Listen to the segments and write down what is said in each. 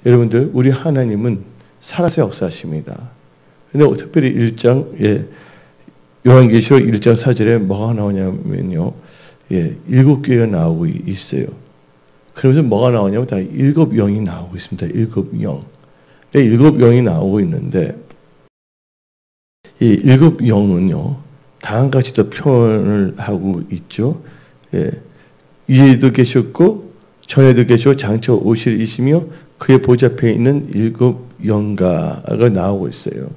여러분들, 우리 하나님은 살아서 역사하십니다. 근데 특별히 1장, 요한계시록 1장 4절에 뭐가 나오냐면요. 7교회가 나오고 있어요. 그러면서 뭐가 나오냐면 다 7영이 나오고 있습니다. 7영. 7영이 나오고 있는데, 이 7영은요, 다음과 같이 또 표현을 하고 있죠. 위에도 계셨고, 전에도 계시고, 장차 오실 이시며, 그의 보좌 앞에 있는 7영가가 나오고 있어요.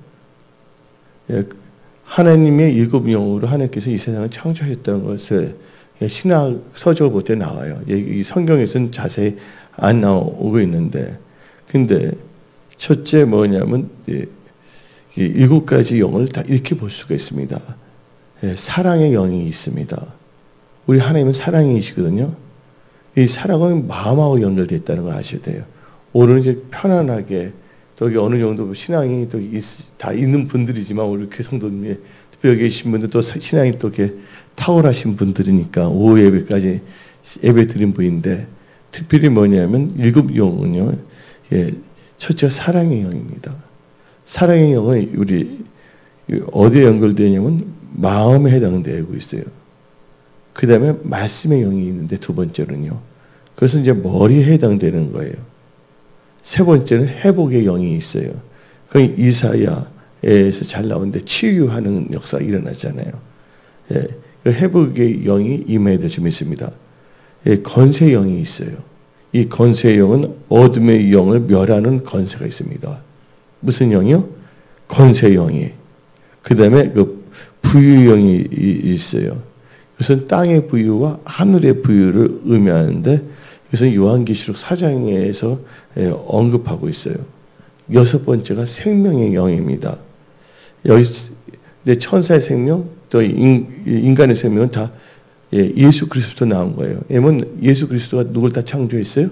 하나님의 7영으로 하나님께서 이 세상을 창조하셨다는 것을 신학 서적을 볼 때 나와요. 이 성경에서는 자세히 안 나오고 있는데, 근데 첫째 뭐냐면 7가지 영을 다 이렇게 볼 수가 있습니다. 사랑의 영이 있습니다. 우리 하나님은 사랑이시거든요. 이 사랑은 마음하고 연결되어 있다는 걸 아셔야 돼요. 오늘은 이제 편안하게 또 어느 정도 신앙이 또 다 있는 분들이지만 우리 교회 성도님이 특별히 여기 계신 분들 또 신앙이 또 이렇게 탁월하신 분들이니까 오후 예배까지 예배 드린 분인데, 특별히 뭐냐면 7영은요, 첫째가 사랑의 영입니다. 사랑의 영은 우리 어디에 연결되냐면 마음에 해당되고 있어요. 그 다음에 말씀의 영이 있는데, 두 번째는요, 그것은 이제 머리에 해당되는 거예요. 세 번째는 회복의 영이 있어요. 그 이사야에서 잘 나오는데 치유하는 역사가 일어나잖아요. 그 회복의 영이 임해도 좀 있습니다. 건세의 영이 있어요. 이 건세의 영은 어둠의 영을 멸하는 건세가 있습니다. 무슨 영이요? 건세의 영이. 그 다음에 그 부유의 영이 있어요. 이것은 땅의 부유와 하늘의 부유를 의미하는데, 이것은 요한계시록 4장에서 언급하고 있어요. 6번째가 생명의 영입니다. 여기 천사의 생명, 또 인간의 생명은 다 예수 그리스도부터 나온 거예요. 왜냐면 예수 그리스도가 누굴 다 창조했어요?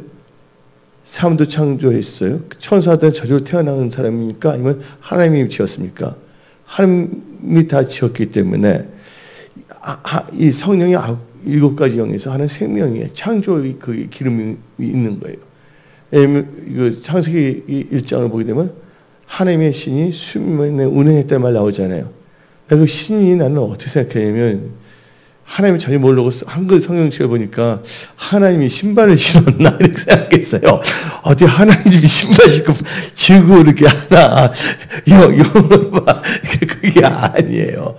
사람도 창조했어요. 천사들은 저절로 태어나는 사람입니까? 아니면 하나님이 지었습니까? 하나님이 다 지었기 때문에 이 성령이 7가지 영에서 하는 생명이에요. 창조의 그 기름이 있는 거예요. 창세기 1장을 보게 되면 하나님의 신이 수면에 운행했다는 말 나오잖아요. 그 신이 나는 어떻게 생각하냐면, 하나님이 전혀 모르고 한글 성경책을 보니까 하나님이 신발을 신었나 이렇게 생각했어요. 어디 하나님이 신발 신고 지고 이렇게 하나? 영을 봐. 그게 아니에요.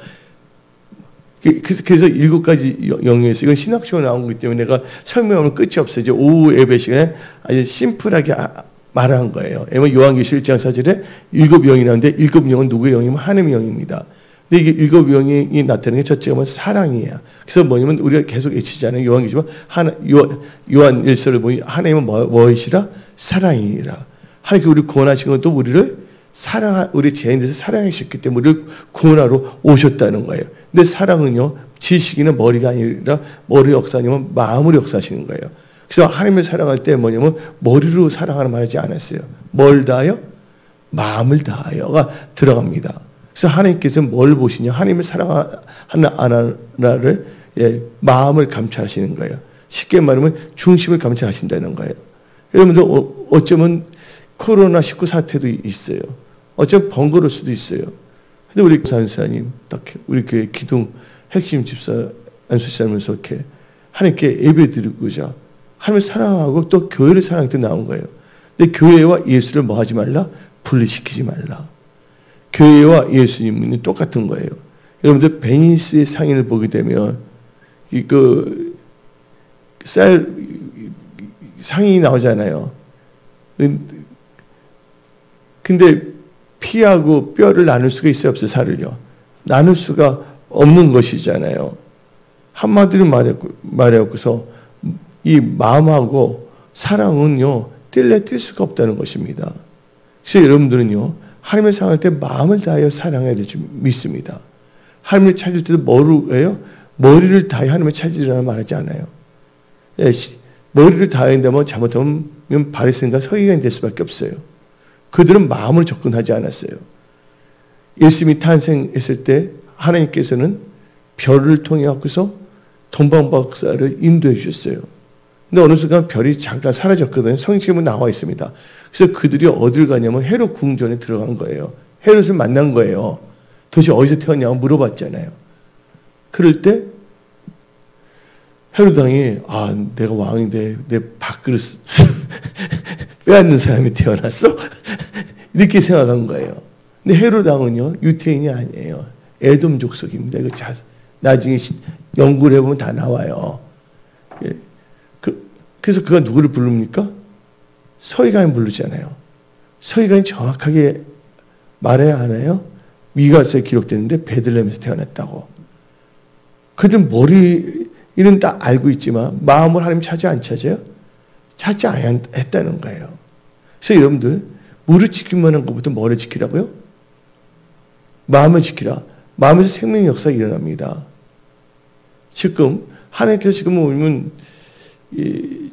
그래서 7가지 영에서 이건 신학적으로 나온 거기 때문에 내가 설명하면 끝이 없어요. 이제 오후 예배 시간에 아주 심플하게 말한 거예요. 요한계시록 1장 4절에 7영이 나오는데, 7영은 누구의 영이면 하나님의 영입니다. 근데 이게 7영이 나타나는 게 첫째가 뭐냐면 사랑이에요. 그래서 뭐냐면 우리가 계속 외치잖아요. 요한계시록 요한 1서를 보니 하나님은 무엇이라? 사랑이라. 하나님께 우리 구원하신 것도 우리를 우리 죄인들에서 사랑하셨기 때문에 우리를 구원하러 오셨다는 거예요. 근데 사랑은요, 지식이나 머리가 아니라 머리 역사 아니면 마음으로 역사하시는 거예요. 그래서 하나님을 사랑할 때 뭐냐면 머리로 사랑하는 말하지 않았어요. 뭘 다하여? 마음을 다하여가 들어갑니다. 그래서 하나님께서 뭘 보시냐? 하나님을 사랑하는 하나를 마음을 감찰하시는 거예요. 쉽게 말하면 중심을 감찰하신다는 거예요. 여러분들 어쩌면 코로나19 사태도 있어요. 어쩌면 번거로울 수도 있어요. 근데 우리 산사님, 딱 우리 교회 기둥 핵심 집사 안수사님에서 이렇게 하나님께 예배 드리고자 하나님을 사랑하고 또 교회를 사랑할 때 나온 거예요. 근데 교회와 예수를 뭐 하지 말라? 분리시키지 말라. 교회와 예수님은 똑같은 거예요. 여러분들 베니스의 상인을 보게 되면 상인이 나오잖아요. 근데 피하고 뼈를 나눌 수가 있어요, 없어요? 살을요. 나눌 수가 없는 것이잖아요. 한마디로 말해서 이 마음하고 사랑은요, 뗄 수가 없다는 것입니다. 그래서 여러분들은요, 하나님을 사랑할 때 마음을 다하여 사랑해야 될 줄 믿습니다. 하나님을 찾을 때도 뭐예요? 머리를 다해 하나님을 찾으라는 말하지 않아요. 머리를 다해야 된다면 잘못하면 바리새인과 서기관이 될 수밖에 없어요. 그들은 마음으로 접근하지 않았어요. 예수님이 탄생했을 때 하나님께서는 별을 통해 갖고서 동방박사를 인도해 주셨어요. 근데 어느 순간 별이 잠깐 사라졌거든요. 성경책에 나와 있습니다. 그래서 그들이 어딜 가냐면 헤롯 궁전에 들어간 거예요. 헤롯을 만난 거예요. 도대체 어디서 태어났냐고 물어봤잖아요. 그럴 때 헤롯 왕이 내가 왕인데 내 밥그릇 빼앗는 사람이 태어났어? 이렇게 생각한 거예요. 근데 헤롯 왕은요, 유태인이 아니에요. 에돔 족속입니다. 이거 나중에 연구를 해보면 다 나와요. 예. 그래서 그가 누구를 부릅니까? 서기관이 부르잖아요. 서기관이 정확하게 말해야 하나요? 미가서에 기록되는데 베들레헴에서 태어났다고. 그들 머리는 다 알고 있지만 마음을 하나님 찾아 안 찾아요? 찾지 않았다는 거예요. 그래서 여러분들 무릇 지키만 한 것부터 뭐를 지키라고요? 마음을 지키라. 마음에서 생명의 역사가 일어납니다. 지금 하나님께서 지금 보면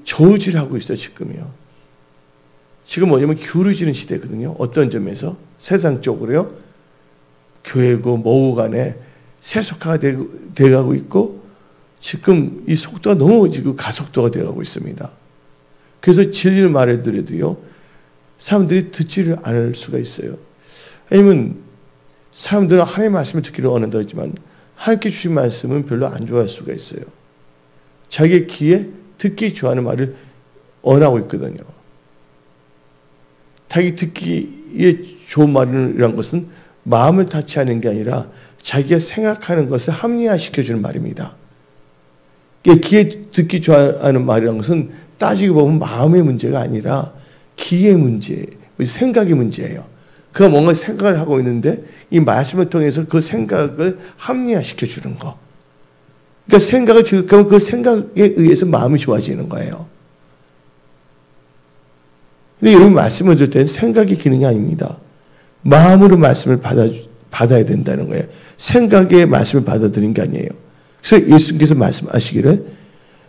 저울질을 하고 있어요. 지금요. 지금 뭐냐면 기울어지는 시대거든요. 어떤 점에서 세상적으로요. 교회고 뭐고 간에 세속화가 되어가고 있고 지금 이 속도가 너무 지금 가속도가 되어가고 있습니다. 그래서 진리를 말해드려도요. 사람들이 듣지를 않을 수가 있어요. 아니면 사람들은 하나님의 말씀을 듣기를 원한다고 했지만 하나님께 주신 말씀은 별로 안 좋아할 수가 있어요. 자기의 귀에 듣기 좋아하는 말을 원하고 있거든요. 자기 듣기에 좋은 말이란 것은 마음을 타치하는 게 아니라 자기가 생각하는 것을 합리화시켜주는 말입니다. 귀에 듣기 좋아하는 말이란 것은 따지고 보면 마음의 문제가 아니라 귀의 문제, 생각의 문제예요. 그가 뭔가 생각을 하고 있는데 이 말씀을 통해서 그 생각을 합리화시켜 주는 거. 그러니까 생각을 지극하면 그 생각에 의해서 마음이 좋아지는 거예요. 근데 여러분 말씀을 들을 때는 생각이 기능이 아닙니다. 마음으로 말씀을 받아야 된다는 거예요. 생각의 말씀을 받아들인 게 아니에요. 그래서 예수님께서 말씀하시기를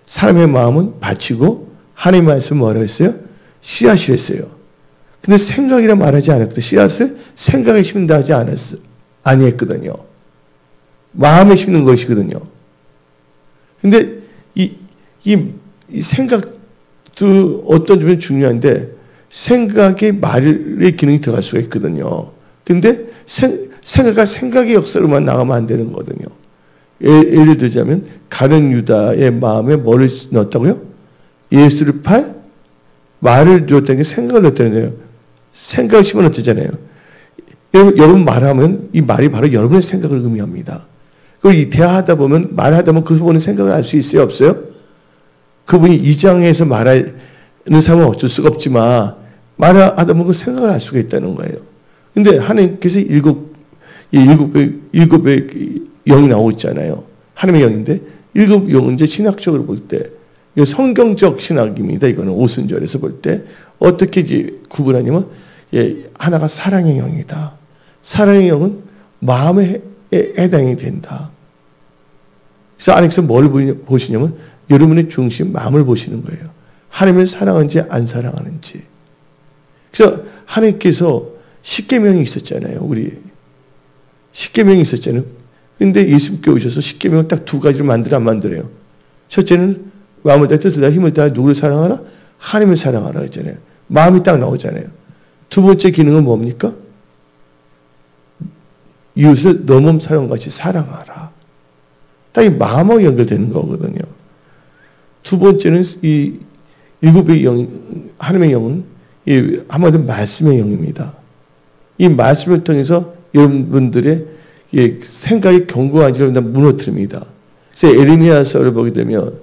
사람의 마음은 밭이고 하나님의 말씀은 뭐라고 했어요? 씨앗이랬어요. 근데 생각이라 말하지 않았거든요. 씨앗을 생각에 심는다 하지 아니했거든요. 마음에 심는 것이거든요. 근데 이 생각도 어떤 점은 중요한데 생각에 말의 기능이 들어갈 수가 있거든요. 근데 생각의 역사로만 나가면 안 되는 거거든요. 예를 들자면 가룟 유다의 마음에 뭐를 넣었다고요? 예수를 팔 말을 줬다는 게 생각을 넣었다는 거예요. 생각을 심어넣었잖아요. 여러분 말하면 이 말이 바로 여러분의 생각을 의미합니다. 그리고 대화하다 보면 말하다 보면 그분의 생각을 알 수 있어요? 없어요? 그분이 이 장에서 말하는 사람은 어쩔 수가 없지만 말하다 보면 그 생각을 알 수가 있다는 거예요. 근데 하나님께서 일곱의 영이 나오고 있잖아요. 하나님의 영인데 일곱 영은 이제 신학적으로 볼 때 성경적 신학입니다. 이거는 오순절에서 볼 때 어떻게 이제 구분하냐면 하나가 사랑의 영이다. 사랑의 영은 마음에 해당이 된다. 그래서 하나님께서 뭘 보시냐면 여러분의 중심 마음을 보시는 거예요. 하나님을 사랑하는지 안 사랑하는지. 그래서 하나님께서 십계명이 있었잖아요. 우리 십계명이 있었잖아요. 근데 예수님께 오셔서 십계명을 딱 두 가지로 만들어 안 만들어요. 첫째는 마음을 다해 뜻을 다해 힘을 다해 누구를 사랑하라? 하나님을 사랑하라 했잖아요. 마음이 딱 나오잖아요. 두 번째 기능은 뭡니까? 이웃을 너 몸 사랑같이 사랑하라. 딱 이 마음하고 연결되는 거거든요. 두 번째는 이 일곱의 영, 하나님의 영은 이 한마디로 말씀의 영입니다. 이 말씀을 통해서 여러분들의 생각이 견고한지를 무너뜨립니다. 그래서 에레미야서를 보게 되면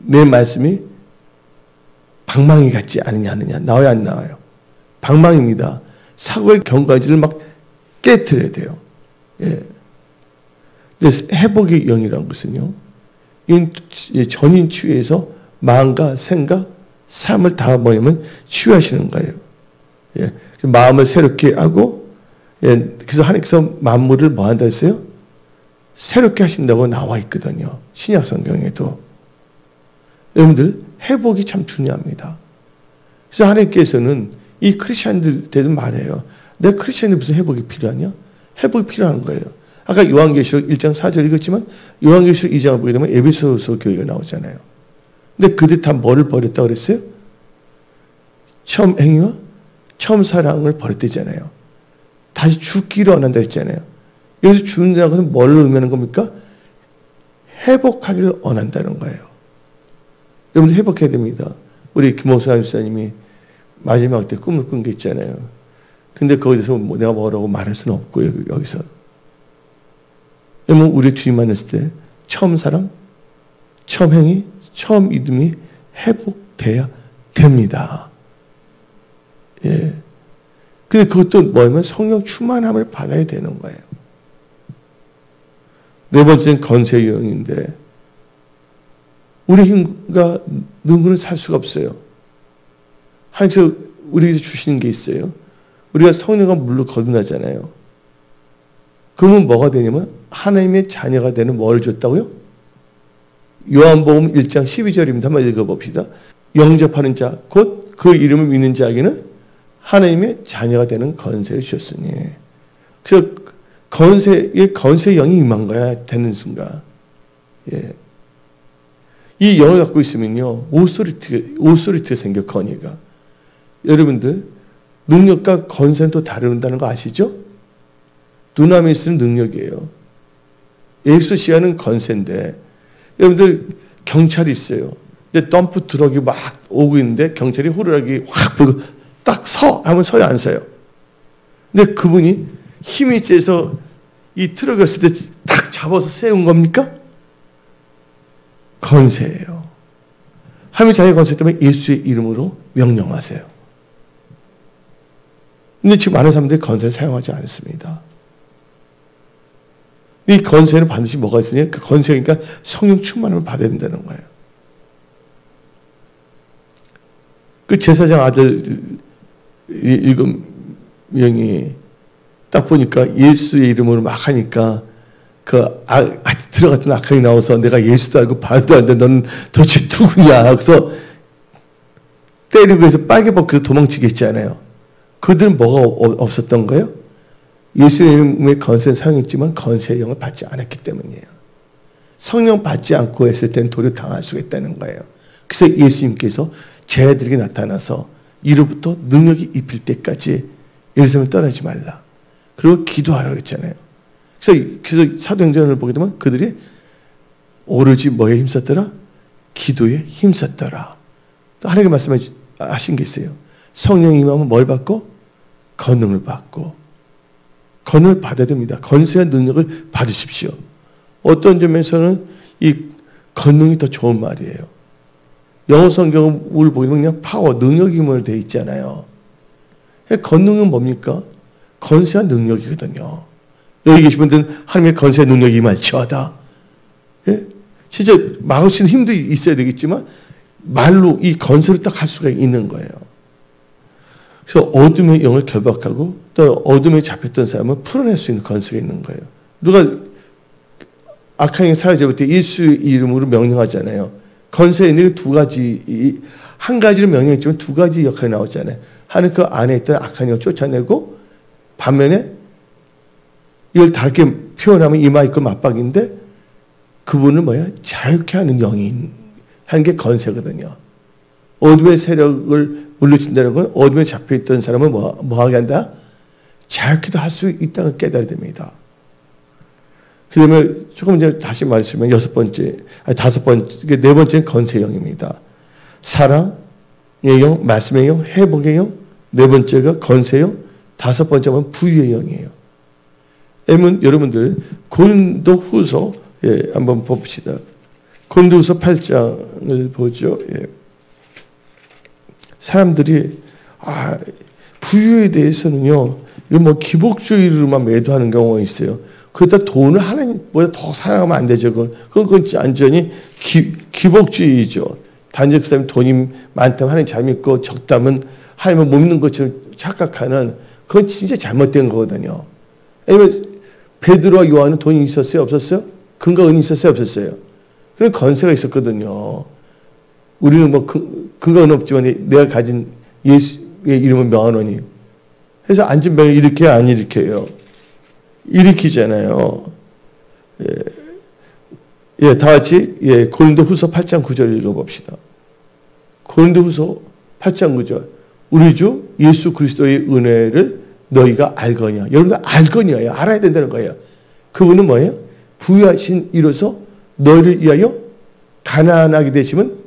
내 말씀이 방망이 같지 않느냐 나와요 안 나와요? 방망이입니다. 사고의 견고한지를 막 깨트려야 돼요. 예. 회복의 영이라는 것은요. 전인 치유에서 마음과 생각, 삶을 다 뭐냐면 치유하시는 거예요. 예. 마음을 새롭게 하고 그래서 하나님께서 만물을 뭐 한다 했어요? 새롭게 하신다고 나와 있거든요. 신약 성경에도. 여러분들 회복이 참 중요합니다. 그래서 하나님께서는 이 크리스천들 때도 말해요. 내 크리스천이 무슨 회복이 필요하냐? 회복이 필요한 거예요. 아까 요한계시록 1장 4절 읽었지만 요한계시록 2장을 보게 되면 에베소서 교회가 나오잖아요. 근데 그들 다 뭐를 버렸다고 그랬어요? 처음 행위와 처음 사랑을 버렸대잖아요. 다시 죽기를 원한다 했잖아요. 여기서 죽는다는 것은 뭘 의미하는 겁니까? 회복하기를 원한다는 거예요. 여러분들 회복해야 됩니다. 우리 김호수 집사님이 마지막 때 꿈을 꾼 게 있잖아요. 근데 거기서 내가 뭐라고 말할 수는 없고요. 여기서. 여러분 우리 주님 만났을 때 처음 사랑, 처음 행위, 처음 믿음이 회복돼야 됩니다. 예. 근데 그것도 뭐냐면 성령 충만함을 받아야 되는 거예요. 네 번째는 건세의 영인데 우리 힘과 능력은 살 수가 없어요. 하나님께서 우리에게 주시는 게 있어요. 우리가 성령과 물로 거듭나잖아요. 그러면 뭐가 되냐면 하나님의 자녀가 되는 뭘 줬다고요? 요한복음 1장 12절입니다. 한번 읽어봅시다. 영접하는 자, 곧 그 이름을 믿는 자에게는 하나님의 자녀가 되는 건세를 주셨으니. 그래서 건세의 영이 임한 거야, 되는 순간. 예. 이 영을 갖고 있으면요, 오소리트가 생겨, 건이가. 여러분들, 능력과 건세는 또 다른다는 거 아시죠? 두나미에 쓰는 능력이에요. 엑소시아는 건세인데, 여러분들, 경찰이 있어요. 근데 덤프 트럭이 막 오고 있는데, 경찰이 호루라기 확 불고, 딱 서! 하면 서요, 안 서요? 근데 그분이 힘이 세서 이 트럭을 쓸 때 딱 잡아서 세운 겁니까? 건세예요. 하나님의 자녀의 건세 때문에 예수의 이름으로 명령하세요. 근데 지금 많은 사람들이 건세를 사용하지 않습니다. 이 건세는 반드시 뭐가 있으냐? 그 건세니까 성령 충만함을 받아야 된다는 거예요. 그 제사장 아들 7명이 딱 보니까 예수의 이름으로 막 하니까 들어갔던 악한이 나와서 내가 예수도 알고 발도 안 돼. 넌 도대체 누구냐. 그래서 때리고 해서 빨개 벗겨서 도망치게 했잖아요. 그들은 뭐가 없었던 거예요? 예수의 이름의 건세는 사용했지만 건세의 영을 받지 않았기 때문이에요. 성령 받지 않고 했을 때는 도리어 당할 수가 있다는 거예요. 그래서 예수님께서 제자들에게 나타나서 이로부터 능력이 입힐 때까지 예루살렘을 떠나지 말라. 그리고 기도하라 그랬잖아요. 그래서 사도행전을 보게 되면 그들이 오로지 뭐에 힘썼더라? 기도에 힘썼더라. 또 하나님께 말씀하신 게 있어요. 성령이 임하면 뭘 받고? 권능을 받고. 권능을 받아야 됩니다. 건세와 능력을 받으십시오. 어떤 점에서는 이 권능이 더 좋은 말이에요. 영어 성경을 보면 그냥 파워, 능력임으로 되어 있잖아요. 권능은 뭡니까? 건세와 능력이거든요. 여기 계신 분들은 하나님의 건세와 능력이 임할지어다. 예? 진짜 막을 수 있는 힘도 있어야 되겠지만 말로 이 건세를 딱 할 수가 있는 거예요. 그래서 어둠의 영을 결박하고 또 어둠에 잡혔던 사람을 풀어낼 수 있는 건세가 있는 거예요. 누가 악한 영이 사라져볼 때 예수의 이름으로 명령하잖아요. 건세에 있는 두 가지, 한 가지를 명령했지만 두 가지 역할이 나오잖아요. 하나는 그 안에 있던 악한 영을 쫓아내고 반면에 이걸 다르게 표현하면 이마 있고 맞박인데 그분은 뭐야? 자유케 하는 영이 하는 게 건세거든요. 어둠의 세력을 물리친다는 건 어둠에 잡혀있던 사람을 뭐하게 한다? 자유케도 할 수 있다는 걸 깨달아야 됩니다. 그 다음에 조금 이제 다시 말씀하면 네 번째는 건세의 영입니다. 사랑의 영, 말씀의 영, 회복의 영, 네 번째가 건세의 영, 다섯 번째는 부유의 영이에요. 여러분들 고린도후서 한번 봅시다. 고린도후서 8장을 보죠. 사람들이 부유에 대해서는요, 뭐 기복주의로만 매도하는 경우가 있어요. 그러다 돈을 하나님보다 더 사랑하면 안 되죠. 그건 완전히 기복주의죠. 단지 그 사람이 돈이 많다면 하나님 잘 믿고 적다면 하나님을 못 믿는 것처럼 착각하는 그건 진짜 잘못된 거거든요. 아니면 베드로와 요한은 돈이 있었어요? 없었어요? 금과 은이 있었어요? 없었어요? 그런 건세가 있었거든요. 우리는 뭐 금과 은 없지만 내가 가진 예수의 이름은 명하노니. 그래서 안전병을 일으켜야 안 일으켜요? 일으키잖아요. 다 같이 고린도후서 8장 9절 읽어봅시다. 고린도후서 8장 9절. 우리 주 예수 그리스도의 은혜를 너희가 알거냐. 여러분들 알거냐예요. 알아야 된다는 거예요. 그분은 뭐예요? 부유하신 이로서 너희를 위하여 가난하게 되시면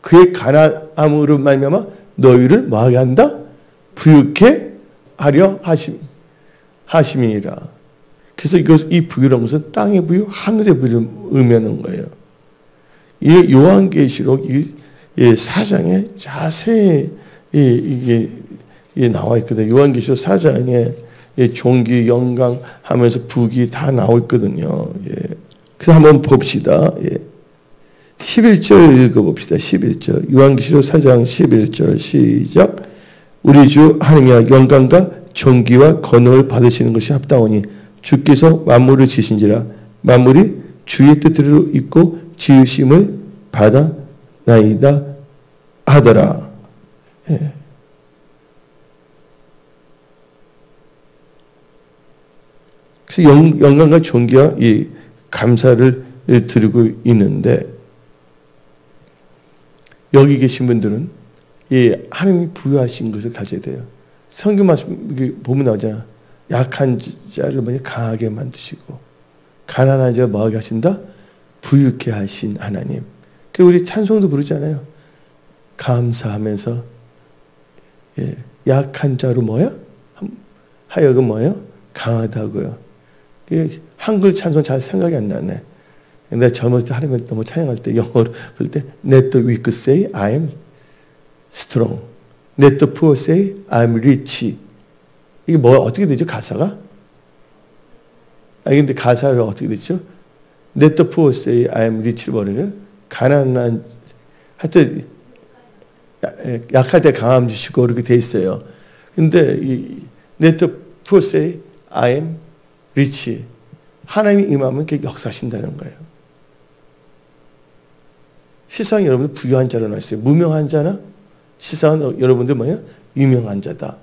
그의 가난함으로 말미암아 너희를 뭐하게 한다? 부유케 하려 하심이니라. 그래서 이 부유라는 것은 땅의 부유, 하늘의 부유를 의미하는 거예요. 이 요한계시록 이 4장에 자세히 이게 나와 있거든요. 요한계시록 4장에 종기, 영광 하면서 북이 다 나와 있거든요. 그래서 한번 봅시다. 11절 읽어봅시다. 11절. 요한계시록 4장 11절 시작. 우리 주 하나님이여 영광과 존귀와 권능을 받으시는 것이 합당하니 주께서 만물을 지신지라 만물이 주의 뜻대로 있고 지으심을 받아나이다 하더라. 그래서 영광과 존귀와 이 감사를 드리고 있는데 여기 계신 분들은 하나님이 부여하신 것을 가져야 돼요. 성경 말씀 보면 나오잖아. 약한 자를 강하게 만드시고 가난한 자를 뭐하게 하신다? 부유케 하신 하나님. 그 우리 찬송도 부르잖아요. 감사하면서 약한 자로 뭐야? 하여금 뭐예요? 강하다고요. 한글 찬송 잘 생각이 안 나네. 내가 젊었을 때 하나님 너무 찬양할 때 영어로 부를 때 Let the weak say I am strong. Let the poor say I am rich. 이게 뭐 어떻게 되죠? 가사가? 근데 가사가 어떻게 되죠? Let the poor say I am rich를 뭐래요? 가난한 하여튼 약할 때 강함 주시고 그렇게 돼 있어요. 근데 Let the poor say I am rich. 하나님이 임하면 그게 역사하신다는 거예요. 세상에 여러분들 부유한 자로 나왔어요. 무명한 자나 세상은 여러분들 뭐예요? 유명한 자다.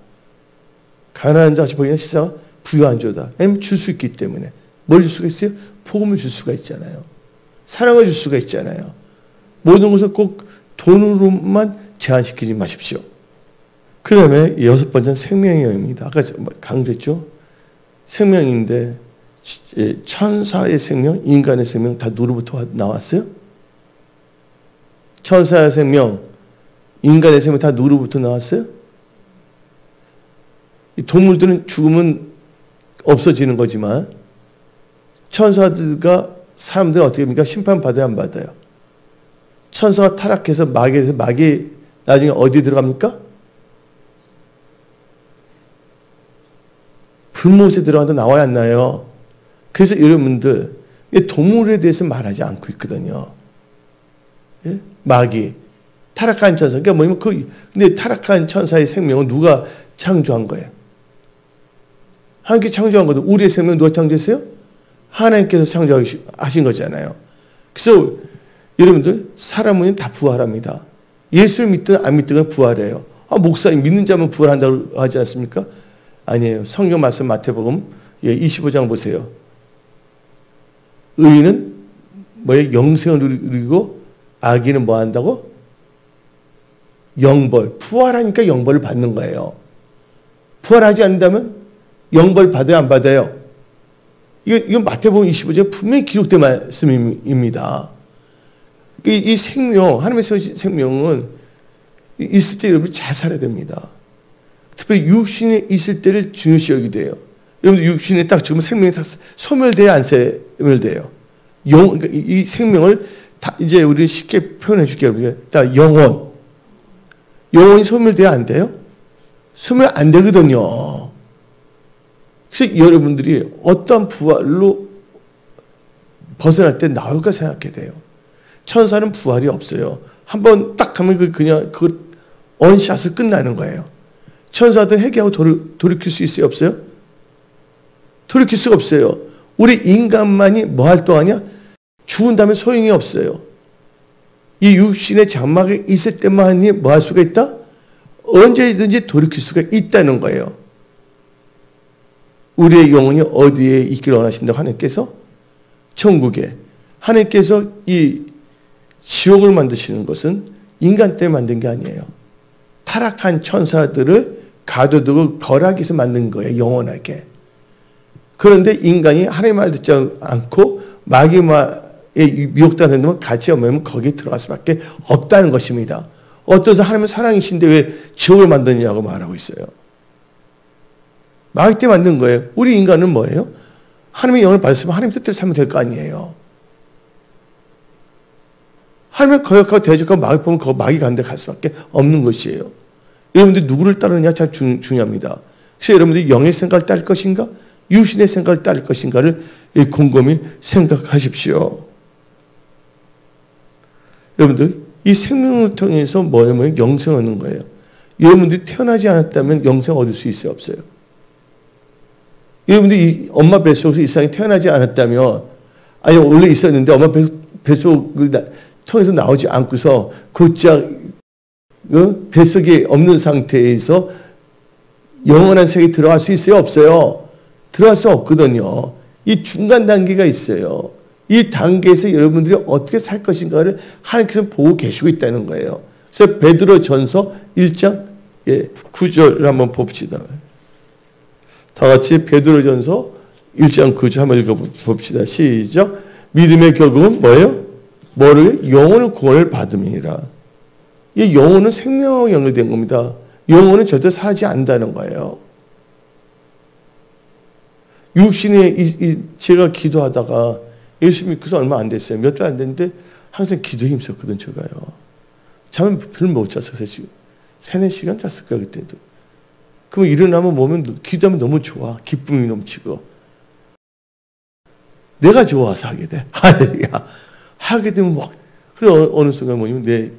가난한 자같이 보이는 세상은 부유한 자다. 왜냐하면 줄 수 있기 때문에. 뭘 줄 수가 있어요? 복음을 줄 수가 있잖아요. 사랑을 줄 수가 있잖아요. 모든 것을 꼭 돈으로만 제한시키지 마십시오. 그 다음에 6번째는 생명입니다. 아까 강조했죠? 생명인데 천사의 생명, 인간의 생명 다 누구부터 나왔어요? 천사의 생명, 인간의 생명 다 누구부터 나왔어요? 이 동물들은 죽으면 없어지는 거지만 천사들과 사람들은 어떻게 합니까? 심판받아야 안 받아요? 천사가 타락해서 마귀에서 마귀 나중에 어디 들어갑니까? 불못에 들어가도 나와야 안 나요. 그래서 여러분들 동물에 대해서 말하지 않고 있거든요. 예? 마귀, 타락한 천사. 그러니까 뭐냐면 근데 타락한 천사의 생명은 누가 창조한 거예요? 하나님께 창조한 거도 우리의 생명 누가 창조했어요? 하나님께서 창조하신 거잖아요. 그래서 여러분들 사람은 다 부활합니다. 예수를 믿든 안 믿든 부활해요. 목사님 믿는 자면 부활한다고 하지 않습니까? 아니에요. 성경 말씀 마태복음 25장 보세요. 의인은 뭐예요? 영생을 누리고 악인은 뭐 한다고? 영벌. 부활하니까 영벌을 받는 거예요. 부활하지 않는다면 영벌 받아야 안 받아요? 이건 마태복음 25장에 분명히 기록된 말씀입니다. 이 생명, 하나님의 생명은 있을 때 여러분이 잘 살아야 됩니다. 특별히 육신에 있을 때를 중요시 여기게 돼요. 여러분들 육신에 딱 지금 생명이 다 소멸돼야 안 소멸돼요. 그러니까 이 생명을 다 이제 우리 쉽게 표현해 줄게요. 딱 영혼이 소멸돼야 안 돼요? 소멸 안 되거든요. 그래서 여러분들이 어떤 부활로 벗어날 때 나올까 생각해야 돼요. 천사는 부활이 없어요. 한번 딱 하면 그냥 그 언샷을 끝나는 거예요. 천사들 회개하고 돌이킬 수 있어요? 없어요? 돌이킬 수가 없어요. 우리 인간만이 뭐 활동하냐? 죽은 다음에 소용이 없어요. 이 육신의 장막에 있을 때만이 뭐 할 수가 있다? 언제든지 돌이킬 수가 있다는 거예요. 우리의 영혼이 어디에 있기를 원하신다고 하나님께서 천국에. 하나님께서 이 지옥을 만드시는 것은 인간 때문에 만든 게 아니에요. 타락한 천사들을 가둬두고 벌하기위해서 만든 거예요. 영원하게. 그런데 인간이 하나님의 말 듣지 않고 마귀의 미혹당하는 놈은 같이 오면 거기에 들어갈 수밖에 없다는 것입니다. 어떠서 하나님은 사랑이신데 왜 지옥을 만드냐고 말하고 있어요. 마귀 때 만든 거예요. 우리 인간은 뭐예요? 하나님의 영을 받았으면 하나님 뜻대로 살면 될 거 아니에요. 하나님의 거역하고 대적하고 마귀 보면 그 마귀 가는 데 갈 수밖에 없는 것이에요. 여러분들이 누구를 따르느냐 참 중요합니다. 그래서 여러분들이 영의 생각을 따를 것인가? 유신의 생각을 따를 것인가를 곰곰이 생각하십시오. 여러분들 이 생명을 통해서 뭐냐면 영생을 얻는 거예요. 여러분들이 태어나지 않았다면 영생 얻을 수 있어요? 없어요? 여러분들이 엄마 뱃속에서 이 세상에 태어나지 않았다면 아니 원래 있었는데 엄마 뱃속을 통해서 나오지 않고서 곧장 뱃속에 없는 상태에서 영원한 세계에 들어갈 수 있어요? 없어요? 들어갈 수 없거든요. 이 중간 단계가 있어요. 이 단계에서 여러분들이 어떻게 살 것인가를 하나님께서 보고 계시고 있다는 거예요. 그래서 베드로전서 1장 9절을 한번 봅시다. 다 같이 베드로전서 1장 9절 한번 읽어봅시다. 시작. 믿음의 결국은 뭐예요? 뭐를? 영혼을 구원을 받음이니라. 이 영혼은 생명하고 연결된 겁니다. 영혼은 절대 사라지지 않는다는 거예요. 육신에 제가 기도하다가 예수 믿고서 얼마 안 됐어요. 몇 달 안 됐는데 항상 기도에 힘썼거든 제가요. 잠을 별로 못 잤어요. 지금 3-4시간 잤을 거예요. 그때도. 그럼 일어나면 몸은 기도하면 너무 좋아. 기쁨이 넘치고. 내가 좋아서 하게 돼. 할렐루야. 하게 되면 막 그래 어느 순간 뭐냐면 내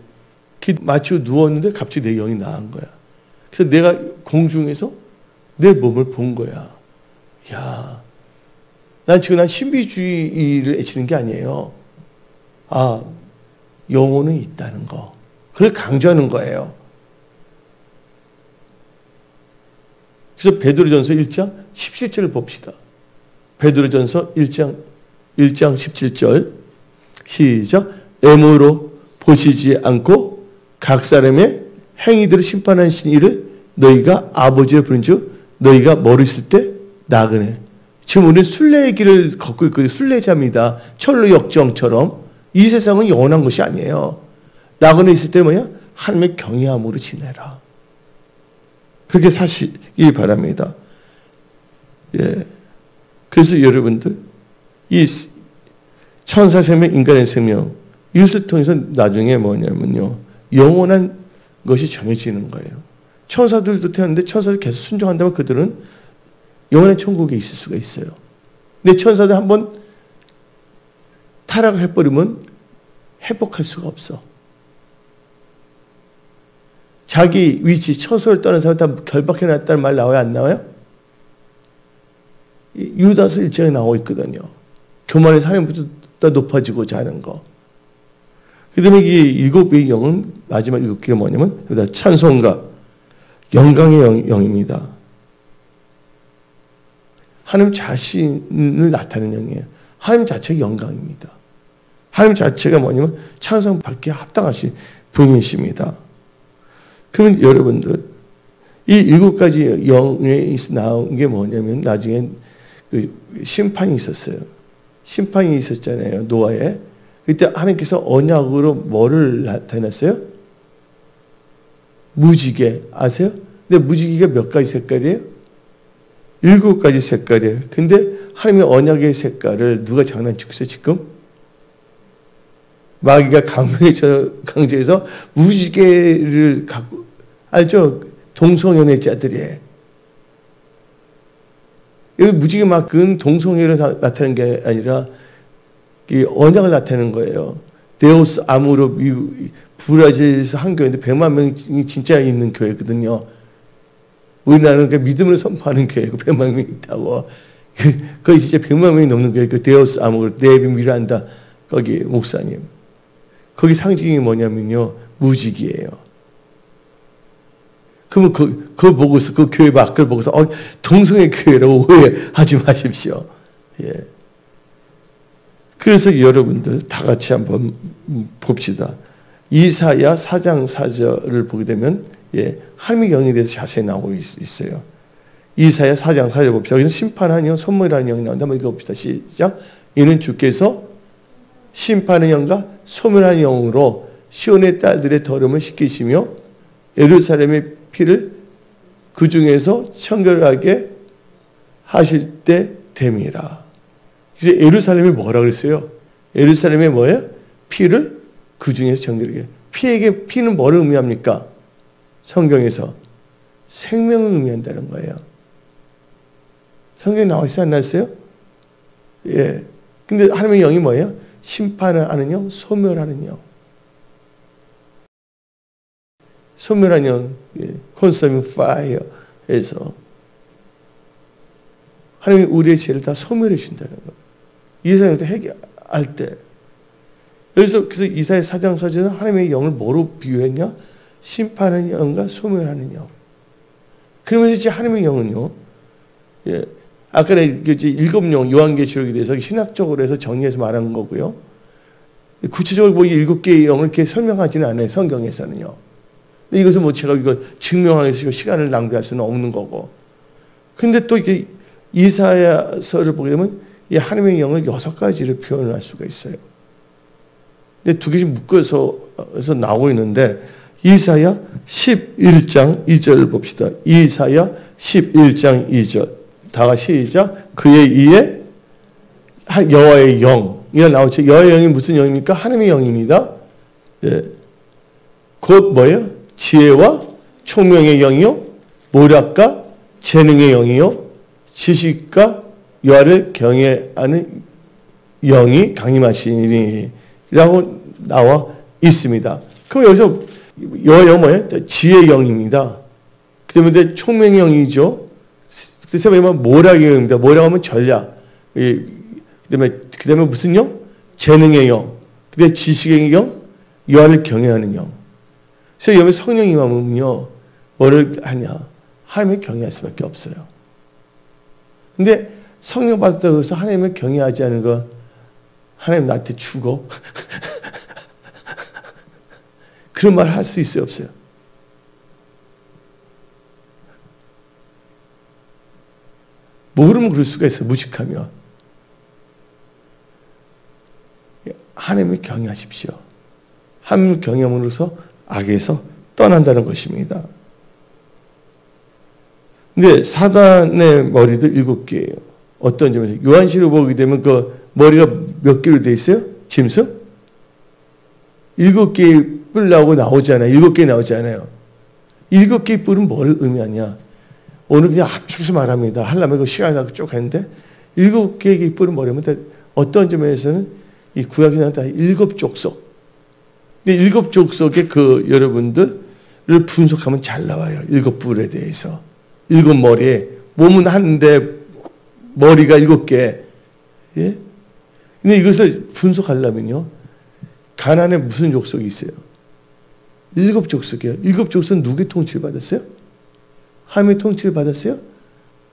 기도 마치고 누웠는데 갑자기 내 영이 나간 거야. 그래서 내가 공중에서 내 몸을 본 거야. 야, 난 지금 신비주의를 애치는 게 아니에요. 아, 영혼은 있다는 거. 그걸 강조하는 거예요. 그래서 베드로전서 1장 17절을 봅시다. 베드로전서 1장 17절 시작. 애무로 보시지 않고 각 사람의 행위들을 심판하신 이를 너희가 아버지를 부른즉 너희가 머리쓸 때 나그네. 지금 우리는 순례의 길을 걷고 있거든요. 순례자입니다. 철로 역정처럼. 이 세상은 영원한 것이 아니에요. 나그네 있을 때 뭐냐? 하나님의 경외함으로 지내라. 그렇게 사시기 바랍니다. 예. 그래서 여러분들 이 천사 생명, 인간의 생명 이것을 통해서 나중에 뭐냐면요. 영원한 것이 정해지는 거예요. 천사들도 태어났는데 천사들 계속 순종한다면 그들은 영원한 천국에 있을 수가 있어요. 근데 천사들 한번 타락을 해버리면 회복할 수가 없어. 자기 위치, 처소를 떠난 사람 다 결박해놨다는 말 나와요? 안 나와요? 유다서 1장에 나오고 있거든요. 교만의 사람보다 높아지고자 하는 거. 그 다음에 이 7개의 영은 마지막 7개가 뭐냐면 찬송가, 영광의 영입니다. 하나님 자신을 나타내는 영이에요. 하나님 자체가 영광입니다. 하나님 자체가 뭐냐면 찬송받기에 합당하신 분이십니다. 그러면 여러분들 이 7가지 영에 나온 게 뭐냐면 나중에 그 심판이 있었어요. 심판이 있었잖아요. 노아에. 그때 하나님께서 언약으로 뭐를 나타냈어요? 무지개. 아세요? 근데 무지개가 몇 가지 색깔이에요? 7가지 색깔이에요. 근데 하나님의 언약의 색깔을 누가 장난치고 있어요, 지금? 마귀가 강제해서 무지개를 갖고, 알죠? 동성연애자들이에요. 여기 무지개 마크는 동성애를 나타내는 게 아니라 언약을 나타내는 거예요. 데오스 아무로 브라질에서 한 교회인데 100만 명이 진짜 있는 교회거든요. 우리나라는 믿음을 선포하는 교회고 100만 명이 있다고. 거기 진짜 100만 명이 넘는 교회. 그 데오스 아무로 네비 미란다 거기 목사님. 거기 상징이 뭐냐면요. 무지개예요. 그러면 그거 보고서 그 교회 밖을 보고서 동성애 교회라고 오해하지 마십시오. 예. 그래서 여러분들 다 같이 한번 봅시다. 이사야 4장 4절을 보게 되면 하나님의 영에 대해서 자세히 나오고 있어요. 이사야 4장 4절 봅시다. 여기서 심판하는 영, 선물이라는 영이 나온다. 한번 읽어봅시다. 시작. 이는 주께서 심판의 영과 소멸하는 영으로 시온의 딸들의 더러움을 씻기시며 예루살렘의 피를 그 중에서 청결하게 하실 때 됨이라. 그래서 예루살렘이 뭐라 그랬어요? 예루살렘이 뭐예요? 피를 그 중에서 청결하게. 피는 뭐를 의미합니까? 성경에서 생명을 의미한다는 거예요. 성경에 나와 있어요? 안 나왔어요? 예. 근데 하나님의 영이 뭐예요? 심판을 하는 영, 소멸하는 영. 소멸하는 영, consuming fire에서 하나님이 우리의 죄를 다 소멸해 준다는 거예요. 이사야도 해결할 때. 그래서 이사야 4장 4절은 하나님의 영을 뭐로 비유했냐? 심판하는 영과 소멸하는 영. 그러면서 이제 하나님의 영은요, 아까 일곱 영, 요한계시록에 대해서 신학적으로 해서 정리해서 말한 거고요. 구체적으로 뭐 7개의 영을 이렇게 설명하지는 않아요, 성경에서는요. 근데 이것은 뭐 제가 이거 증명하기 위해서 시간을 낭비할 수는 없는 거고. 근데 또 이게 이사야서를 보게 되면 이 하나님의 영을 6가지를 표현할 수가 있어요. 근데 2개씩 묶어서 나오고 있는데, 이사야 11장 2절 봅시다. 이사야 11장 2절. 다 같이 시작. 그의 이에 여호와의 영이라 나오죠. 여호와의 영이 무슨 영입니까? 하나님의 영입니다. 곧 뭐예요? 지혜와 총명의 영이요, 모략과 재능의 영이요, 지식과 여호와를 경외하는 영이 강림하시니라고 나와 있습니다. 그럼 여기서 여호와의 영은 뭐예요? 지혜의 영입니다. 그다음에 총명의 영이죠. 그래서 모략의 영입니다. 모략하면 전략. 그다음에 무슨 영? 재능의 영. 그다음에 지식의 영, 여호와를 경외하는 영. 그래서 여기 성령이 임하면요, 뭐를 하냐? 하나님을 경외할 수밖에 없어요. 근데 성령 받았다고 해서 하나님을 경외하지 않은 거, 하나님 나한테 죽어? 그런 말 할 수 있어요, 없어요? 모르면 그럴 수가 있어요, 무식하면. 하나님을 경외하십시오. 하나님을 경외함으로써 악에서 떠난다는 것입니다. 근데 사단의 머리도 7개예요. 어떤 점에서? 요한시로 보게 되면 그 머리가 몇 개로 되어 있어요? 짐승? 7개의 뿔 나오잖아요. 7개 나오잖아요. 7개의 뿔은 뭐를 의미하냐? 오늘 그냥 압축해서 말합니다. 하려면 그 시간이 나고 쭉 했는데, 7개의 뿔은 뭐냐면 어떤 점에서는 이 구약이 나왔다 7족속. 근데 7족속의 그 여러분들을 분석하면 잘 나와요. 7뿔에 대해서. 7머리에 몸은 한데 머리가 7개. 예? 근데 이것을 분석하려면요, 가나안에 무슨 족속이 있어요? 7족속이에요. 7족속은 누구의 통치를 받았어요? 하나님의 통치를 받았어요?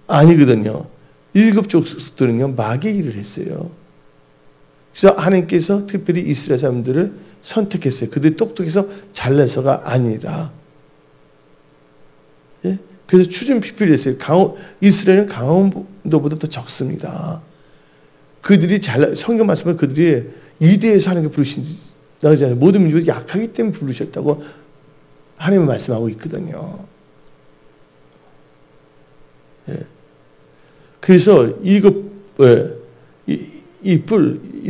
아니거든요. 7족속들은요, 마귀의 일을 했어요. 그래서 하나님께서 특별히 이스라엘 사람들을 선택했어요. 그들이 똑똑해서 잘나서가 아니라. 예? 그래서 추진피필이 했어요. 이스라엘은 강원도보다 더 적습니다. 그들이 성경 말씀을 그들이 이대에서 하나님께 부르신다잖아요. 모든 민족이 약하기 때문에 부르셨다고 하나님은 말씀하고 있거든요. 예. 그래서 이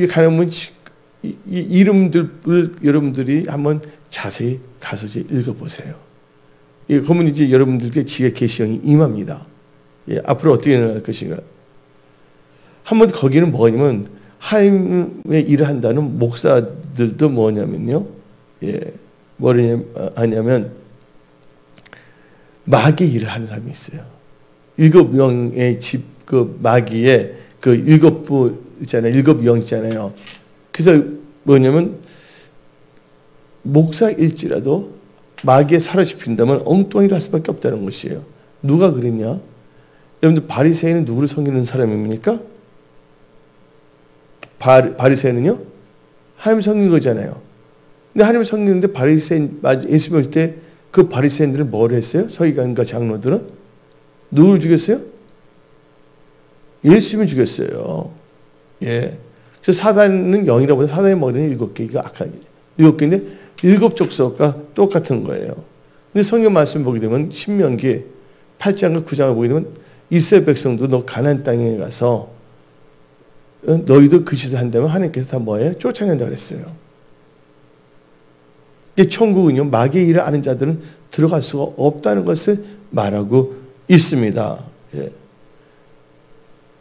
가려면 이 이름들을 여러분들이 한번 자세히 가서 이제 읽어보세요. 그러면 이제 여러분들께 지혜 계시형이 임합니다. 예, 앞으로 어떻게 일어날 것인가. 한번 거기는 뭐냐면 하나님의 일을 한다는 목사들도 뭐냐면요, 뭐를 하냐면 마귀의 일을 하는 사람이 있어요. 7명의 집 그 마귀의 그 7부 있잖아요. 7영 있잖아요. 그래서 뭐냐면 목사일지라도 마귀에 사로잡힌다면 엉뚱하게 할 수밖에 없다는 것이에요. 누가 그랬냐? 여러분들 바리새인은 누구를 섬기는 사람입니까? 바리새인은요? 하나님 섬긴 거잖아요. 근데 하나님 섬기는데 바리새인 예수 믿을 때 그 바리새인들은 뭘 했어요? 서기관과 장로들은 누굴 죽였어요? 예수님을 죽였어요. 예. 그래서 사단은 0이라고 해서 사단의 머리는 7개. 이거 악한 7개인데 7족속과 똑같은 거예요. 근데 성경 말씀 보게 되면 신명기 8장과 9장을 보게 되면 이스라엘 백성도 너 가나안 땅에 가서 너희도 그 짓을 한다면 하나님께서 다 뭐예요? 쫓아낸다 그랬어요. 천국은요, 마귀의 일을 아는 자들은 들어갈 수가 없다는 것을 말하고 있습니다. 예.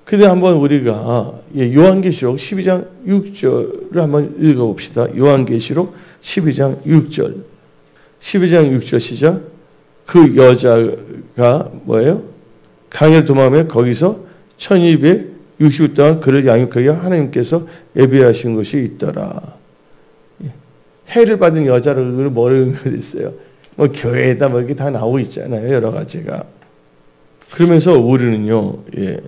근데 한번 우리가 요한계시록 12장 6절을 한번 읽어봅시다. 요한계시록 12장 6절. 12장 6절 시작. 그 여자가 뭐예요? 강을 도망하며 거기서 1260일 동안 그를 양육하여 하나님께서 예비하신 것이 있더라. 해를 받은 여자를 뭐를 그랬어요? 뭐 교회에다 뭐 이렇게 다 나오고 있잖아요. 여러 가지가. 그러면서 우리는요, 예.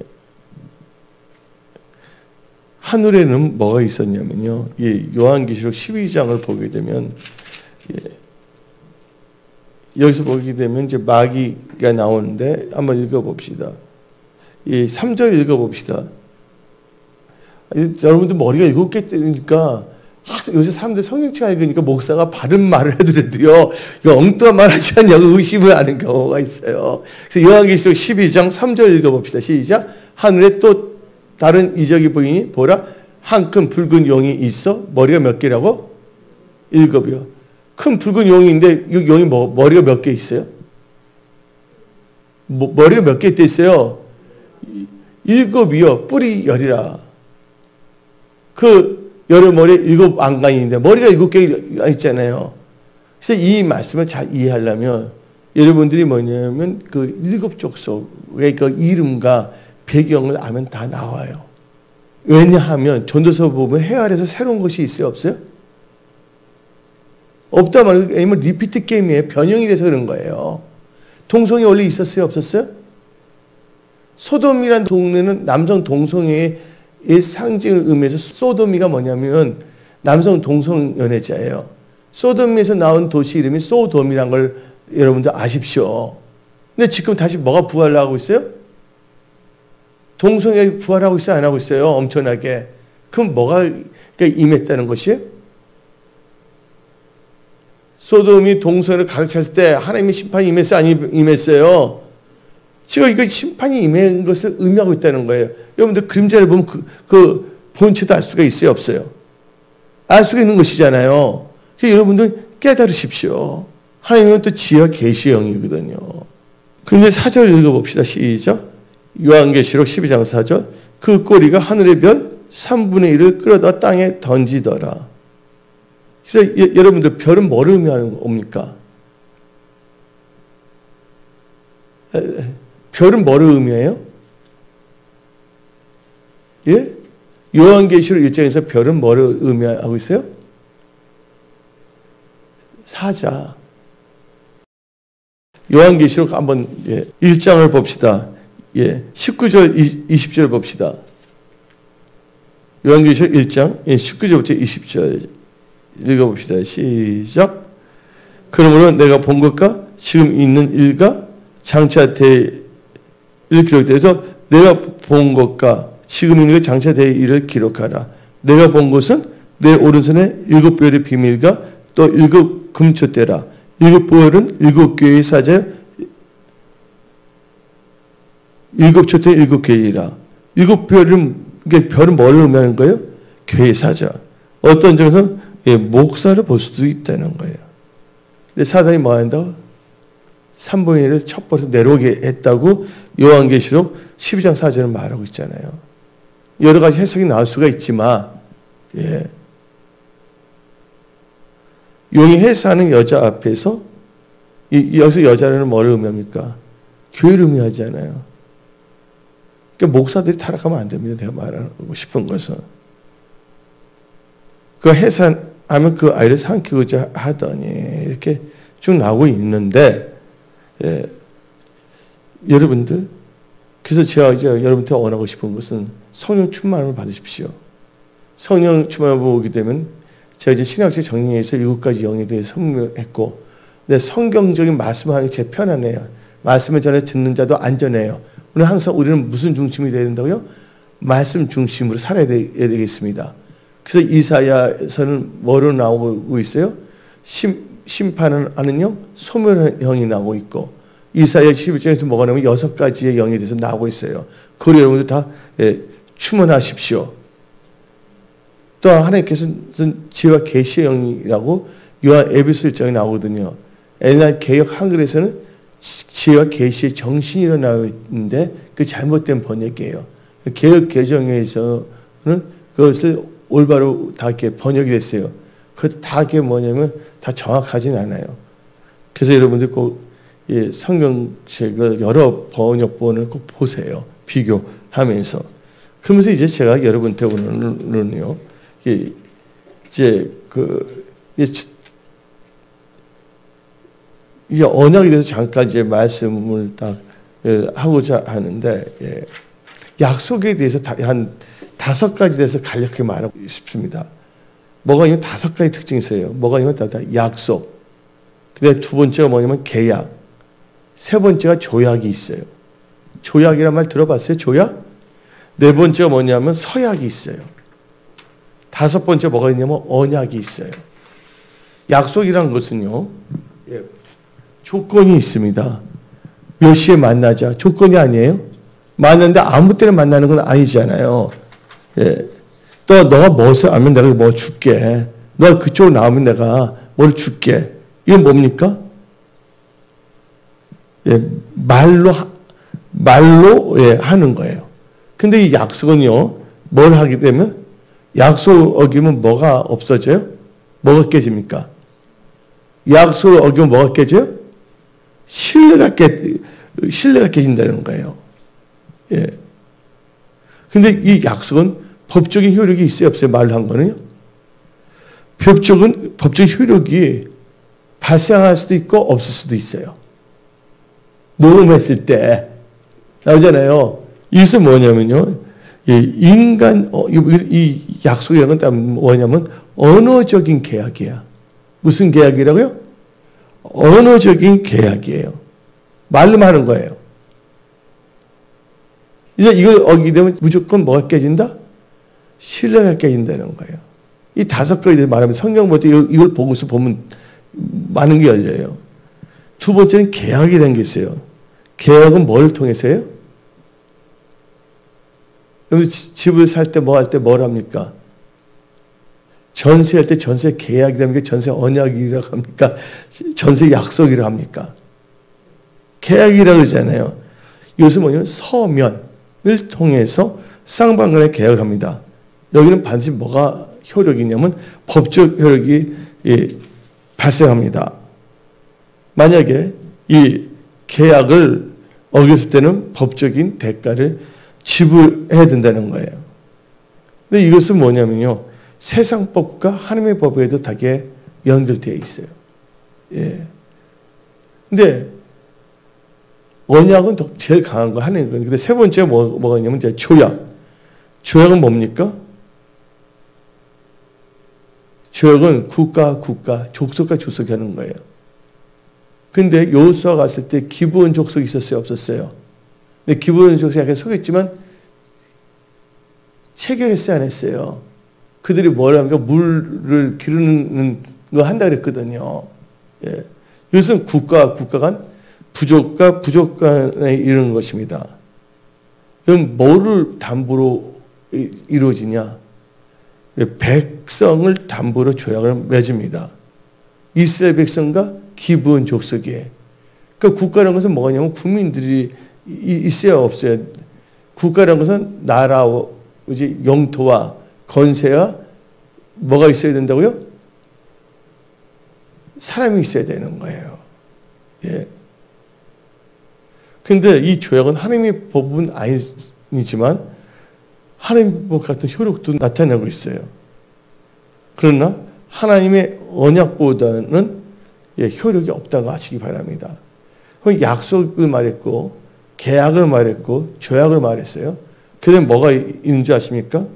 하늘에는 뭐가 있었냐면요. 예, 요한계시록 12장을 보게 되면, 예, 여기서 보게 되면 이제 마귀가 나오는데 한번 읽어봅시다. 예, 3절 읽어봅시다. 여러분들 머리가 7개 뜨니까 요새 사람들 성경책 읽으니까 목사가 바른 말을 해드려도요, 이거 엉뚱한 말 하지 않냐고 의심을 하는 경우가 있어요. 그래서 요한계시록 12장 3절 읽어봅시다. 시작. 하늘에 또 다른 이적이 보이니 보라, 한 큰 붉은 용이 있어. 머리가 몇 개라고? 7이요. 큰 붉은 용인데 이 용이 머리가 몇 개 있어요? 머리가 몇 개 있어요? 7이요. 뿌리 열이라. 그 열의 머리에 7 안간이 있는데 머리가 7개가 있잖아요. 그래서 이 말씀을 잘 이해하려면 여러분들이 뭐냐면 그 7족속의 그 이름과 배경을 알면 다 나와요. 왜냐하면 전도서 보면 해 아래서 새로운 것이 있어요? 없어요? 없단 말이에요. 왜냐면 리피트 게임이에요. 변형이 돼서 그런 거예요. 동성애 원래 있었어요? 없었어요? 소돔이란 동네는 남성 동성애의 상징을 의미해서 소돔이가 뭐냐면 남성 동성연애자예요. 소돔에서 나온 도시 이름이 소돔이란 걸 여러분들 아십시오. 근데 지금 다시 뭐가 부활하고 있어요? 동성애 부활하고 있어요? 안 하고 있어요? 엄청나게. 그럼 뭐가 임했다는 것이에요? 소돔이 동성애를 가득 찼을 때 하나님의 심판이 임했어요? 안 임했어요? 지금 이거 심판이 임한 것을 의미하고 있다는 거예요. 여러분들 그림자를 보면 그 본체도 알 수가 있어요? 없어요? 알 수가 있는 것이잖아요. 그래서 여러분들 깨달으십시오. 하나님은 또 지혜와 계시의 영이거든요. 근데 4절 읽어봅시다. 시작. 요한계시록 12장 4절. 그 꼬리가 하늘의 별 3분의 1을 끌어다 땅에 던지더라. 그래서 여러분들 별은 뭐를 의미하는 겁니까? 별은 뭐를 의미해요? 예? 요한계시록 1장에서 별은 뭐를 의미하고 있어요? 사자. 요한계시록 한번 1장을 봅시다. 19절 20절 봅시다. 요한계시록 1장 19절부터 20절 읽어봅시다. 시작. 그러므로 내가 본 것과 지금 있는 일과 장차 될 일 기록돼서 내가 본 것과 지금 있는 장차 될 일을 기록하라. 내가 본 것은 내 오른손에 7별의 비밀과 또 7 금초대라. 7별은 7교회의 사자, 7초대 7교회이라. 7별은, 그러니까 별은 뭘 의미하는 거예요? 교회 사자. 어떤 점에서 목사를 볼 수도 있다는 거예요. 근데 사단이 뭐 한다고? 3분의 1을 첩보에서 내려오게 했다고 요한계시록 12장 4절은 말하고 있잖아요. 여러 가지 해석이 나올 수가 있지만, 용이 해사하는 여자 앞에서 여기서 여자라는 뭐를 의미합니까? 교회를 의미하잖아요. 그러니까 목사들이 타락하면 안 됩니다. 내가 말하고 싶은 것은. 그 해산하면 그 아이를 삼키고자 하더니 이렇게 쭉 나오고 있는데, 여러분들, 그래서 제가 이제 여러분한테 원하고 싶은 것은 성령 충만함을 받으십시오. 성령 충만을 오게 되면 제가 이제 신학적 정리에서 7가지 영에 대해서 설명했고, 근데 성경적인 말씀하는 게 제일 편하네요. 말씀을 전해 듣는 자도 안전해요. 오늘 항상 우리는 무슨 중심이 되어야 된다고요? 말씀 중심으로 살아야 되겠습니다. 그래서 이사야서는 뭐로 나오고 있어요? 심판은 하는 영, 소멸의 영이 나오고 있고, 이사야 11장에서 뭐가 나오면 6가지의 영에 대해서 나오고 있어요. 그걸 여러분들 다 추문하십시오. 또 하나님께서는 지혜와 계시의 영이라고 요한 에베소 1장에 나오거든요. 옛날 개역 한글에서는 지혜와 계시의 정신이라 나와 있는데 그 잘못된 번역이에요. 개역 개정에서는 그것을 올바로 다 이렇게 번역이 됐어요. 그 다 그게 뭐냐면 다 정확하진 않아요. 그래서 여러분들 꼭 성경책을 여러 번역본을 꼭 보세요. 비교하면서. 그러면서 이제 제가 여러분한테 오늘은요, 이제 이 언약에 대해서 잠깐 이제 말씀을 딱 하고자 하는데, 약속에 대해서 한 5가지 대해서 간략하게 말하고 싶습니다. 뭐가 있냐면 5가지 특징이 있어요. 뭐가 있냐면 다 약속. 근데 두 번째가 뭐냐면 계약. 세 번째가 조약이 있어요. 조약이란 말 들어봤어요? 조약? 네 번째가 뭐냐면 서약이 있어요. 5번째 뭐가 있냐면 언약이 있어요. 약속이란 것은요, 조건이 있습니다. 몇 시에 만나자. 조건이 아니에요? 만났는데 아무 때나 만나는 건 아니잖아요. 또 너가 무엇을 알면 내가 뭐 줄게. 너 그쪽으로 나오면 내가 뭘 줄게. 이건 뭡니까? 말로 하는 거예요. 근데 이 약속은요, 뭘 하게 되면, 약속 어기면 뭐가 없어져요? 뭐가 깨집니까? 약속을 어기면 뭐가 깨져요? 신뢰가 깨진다는 거예요. 근데 이 약속은 법적인 효력이 있어요, 없어요? 말로 한 거는요? 법적 효력이 발생할 수도 있고 없을 수도 있어요. 녹음했을 때 나오잖아요. 이것은 뭐냐면요, 이 약속이라는 건 뭐냐면 언어적인 계약이야. 무슨 계약이라고요? 언어적인 계약이에요. 말로만 하는 거예요. 이제 이걸 어기게 되면 무조건 뭐가 깨진다? 신뢰가 깨진다는 거예요. 이 5가지에 대해서 말하면 성경 볼 때 이걸 보고서 보면 많은 게 열려요. 두 번째는 계약이라는 게 있어요. 계약은 뭘 통해서요? 여러분 집을 살 때 뭐 할 때 뭘 합니까? 전세할 때 전세 계약이라는 게 전세 언약이라고 합니까? 전세 약속이라고 합니까? 계약이라고 그러잖아요. 이것은 뭐냐면 서면을 통해서 쌍방간에 계약을 합니다. 여기는 반드시 뭐가 효력이 있냐면 법적 효력이 발생합니다. 만약에 이 계약을 어겼을 때는 법적인 대가를 지불해야 된다는 거예요. 근데 이것은 뭐냐면요, 세상 법과 하나님의 법에도 다게 연결되어 있어요. 근데 언약은 제일 강한 거 하나님 거예요. 근데 세 번째 뭐가 있냐면 이제 조약. 조약은 뭡니까? 조약은 국가, 족속과 족속이 하는 거예요. 근데 여호수아 갔을 때 기브온 족속이 있었어요, 없었어요? 근데 기브온 족속이 약간 속였지만 체결했어요, 안 했어요? 그들이 뭐라니까 물을 기르는 거 한다 그랬거든요. 이것은 국가와 국가 간, 부족과 부족 간에 이르는 것입니다. 이건 뭐를 담보로 이루어지냐? 백성을 담보로 조약을 맺습니다. 이스라엘 백성과 기브온 족속이에요. 그러니까 국가라는 것은 뭐냐면 국민들이 있어야 없어요. 국가라는 것은 나라와 영토와 건세와 뭐가 있어야 된다고요? 사람이 있어야 되는 거예요. 근데 이 조약은 하나님의 법은 아니지만 하나님의 법 같은 효력도 나타내고 있어요. 그러나 하나님의 언약보다는 효력이 없다고 하시기 바랍니다. 약속을 말했고 계약을 말했고 조약을 말했어요. 그다음에 뭐가 있는 줄 아십니까?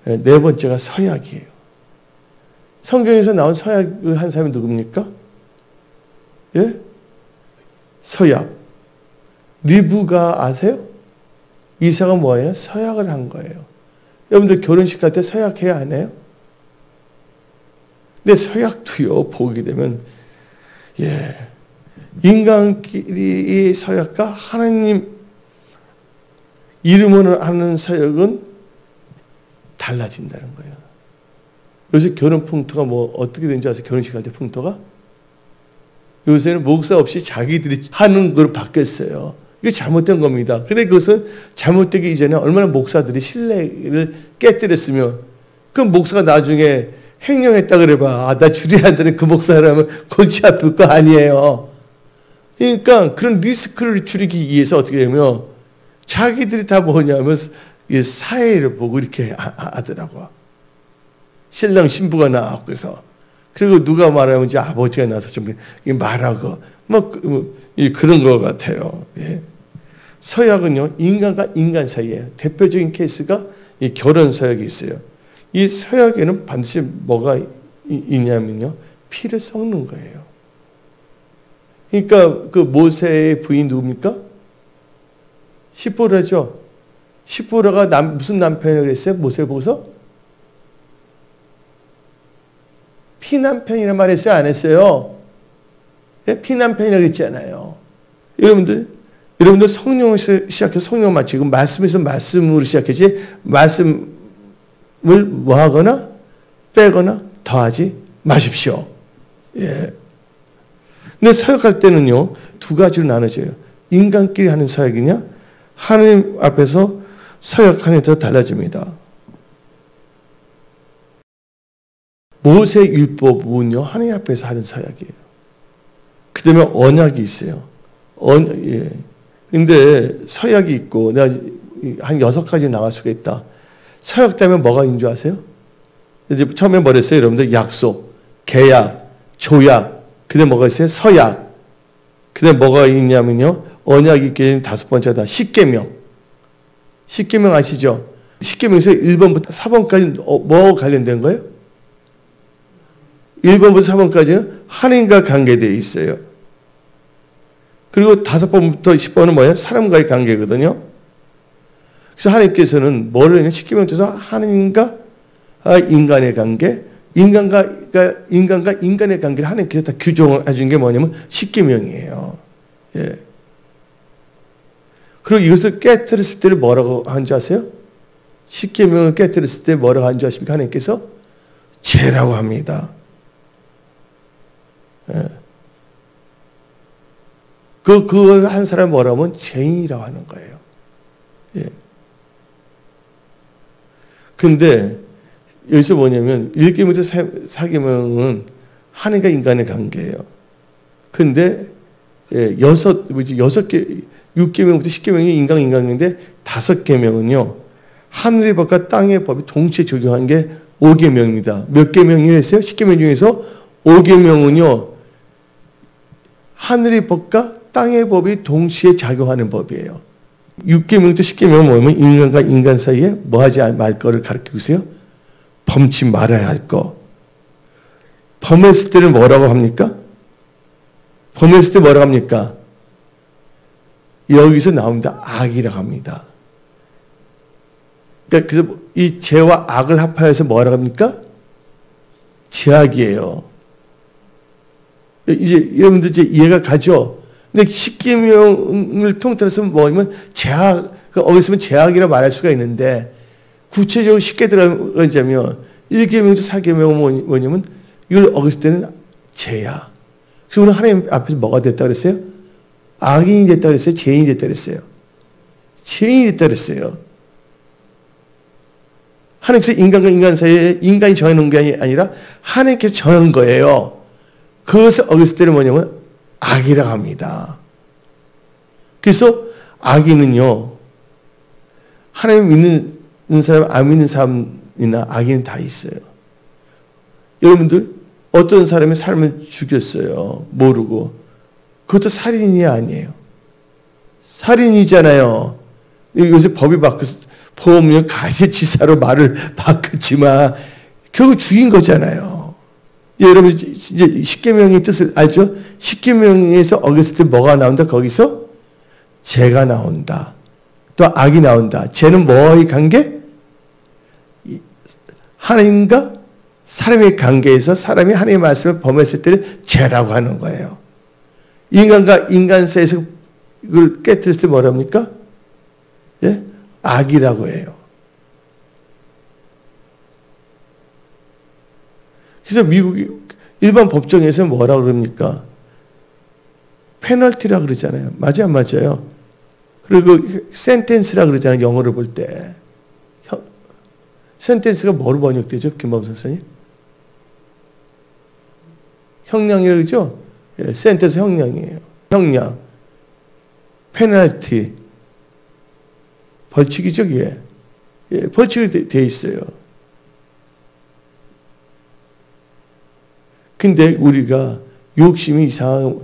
네 번째가 서약이에요. 성경에서 나온 서약을 한 사람이 누굽니까? 예? 서약. 리브가 아세요? 이사가 뭐예요? 서약을 한 거예요. 여러분들 결혼식 갈 때 서약해야 안 해요? 근데 서약도요, 보게 되면, 인간끼리 서약과 하나님 이름으로 하는 서약은 달라진다는 거예요. 요새 결혼 풍토가 뭐 어떻게 되는지 아세요? 결혼식 갈 때 풍토가? 요새는 목사 없이 자기들이 하는 걸 바뀌었어요. 이게 잘못된 겁니다. 근데 그것은 잘못되기 이전에 얼마나 목사들이 신뢰를 깨뜨렸으면 그 목사가 나중에 횡령했다 그래봐. 나 주례한 사람이 그 목사라면 골치 아플 거 아니에요. 그러니까 그런 리스크를 줄이기 위해서 어떻게 되면 자기들이 다 뭐냐면 이 사회를 보고 이렇게 하더라고. 신랑 신부가 나왔고 그래서 그리고 누가 말하면 이제 아버지가 나서 좀 말하고 그런 것 같아요. 예. 서약은요 인간과 인간 사이에 대표적인 케이스가 이 결혼 서약이 있어요. 이 서약에는 반드시 뭐가 있냐면요 피를 섞는 거예요. 그러니까 그 모세의 부인 누굽니까? 시보라죠. 시보라가 무슨 남편이라고 했어요? 모세 보고서? 피남편이란 말 했어요? 안 했어요? 네? 피남편이라고 했잖아요. 여러분들 성령을 시작해서 성령 마치고 말씀에서 말씀으로 시작했지 말씀을 뭐 하거나 빼거나 더하지 마십시오. 예. 근데 서약할 때는요 두 가지로 나눠져요. 인간끼리 하는 서약이냐 하나님 앞에서 서약하는 게 더 달라집니다. 모세 율법은요 하나님 앞에서 하는 서약이에요. 그 다음에 언약이 있어요. 근데 서약이 있고 내가 한 6가지 나갈 수가 있다. 서약 때문에 뭐가 있는 줄 아세요? 이제 처음에 뭐랬어요? 여러분들 약속, 계약, 조약, 그 다음에 뭐가 있어요? 서약. 그 다음에 뭐가 있냐면요. 언약이 있게 5번째다. 십계명. 십계명 아시죠? 십계명에서 1번부터 4번까지 뭐와 관련된 거예요? 1번부터 4번까지는 하나님과 관계되어 있어요. 그리고 5번부터 10번은 뭐예요? 사람과의 관계거든요. 그래서 하나님께서는 뭐를 했냐? 십계명 통해서 하나님과 인간의 관계, 인간과 인간의 관계를 하나님께서 다 규정을 해준 게 뭐냐면 십계명이에요. 예. 그리고 이것을 깨뜨렸을 때를 뭐라고 한 줄 아세요? 십계명을 깨뜨렸을 때 뭐라고 한 줄 아십니까? 하나님께서 죄라고 합니다. 예. 그걸 한 사람이 뭐라고 하면 죄인이라고 하는 거예요. 예. 근데 여기서 뭐냐면 1계명부터 4계명은 하나님과 인간의 관계예요. 근데 6개 6계명부터 10계명이 인간인데 5계명은요. 하늘의 법과 땅의 법이 동시에 적용한 게 5계명입니다. 몇 계명이 했어요? 10계명 중에서 5계명은요. 하늘의 법과 땅의 법이 동시에 작용하는 법이에요. 6계명부터 10계명은 뭐냐면 인간과 인간 사이에 뭐 하지 말 거를 가르치고 있어요? 범치 말아야 할 거. 범했을 때는 뭐라고 합니까? 범했을 때 뭐라고 합니까? 여기서 나옵니다. 악이라고 합니다. 그래서 이 죄와 악을 합하여서 뭐라고 합니까? 죄악이에요. 이제 여러분들 이제 이해가 가죠? 근데 십계명을 통틀어서 뭐냐면 죄악, 어디서면 죄악이라 말할 수가 있는데 구체적으로 쉽게 들어가자면 1계명에서 4계명은 뭐냐면 이걸 어겼을 때는 죄야. 그래서 오늘 하나님 앞에서 뭐가 됐다 그랬어요? 악인이 됐다 그랬어요? 죄인이 됐다 그랬어요? 죄인이 됐다 그랬어요. 하나님께서 인간과 인간 사이에 인간이 정해놓은 게 아니라 하나님께서 정한 거예요. 그것을 어겼을 때는 뭐냐면 악이라고 합니다. 그래서 악인은요. 하나님 믿는 사람, 안 믿는 사람이나 악인은 다 있어요. 여러분들 어떤 사람이 사람을 죽였어요. 모르고. 그것도 살인이 아니에요. 살인이잖아요. 요새 법이 바뀌어서 보험료 가시치사로 말을 바꿨지만 결국 죽인 거잖아요. 예, 여러분 이제 십계명의 뜻을 알죠? 십계명에서 어겼을 때 뭐가 나온다? 거기서 죄가 나온다. 또 악이 나온다. 죄는 뭐의 관계? 하나님과 사람의 관계에서 사람이 하나님의 말씀을 범했을 때를 죄라고 하는 거예요. 인간과 인간 사이에서 이걸 깨뜨렸을 때 뭐랍니까? 예? 악이라고 해요. 그래서 미국 일반 법정에서 뭐라고 그럽니까? 페널티라고 그러잖아요. 맞아요, 안 맞아요? 그리고 센텐스라고 그러잖아요. 영어를 볼 때. 센텐스가 뭐로 번역되죠? 김범 선생님? 형량이라고 그러죠? 예, 센텐스 형량이에요. 형량. 페널티. 벌칙이죠, 그게. 예, 벌칙이 돼 있어요. 근데 우리가 욕심이 이상한,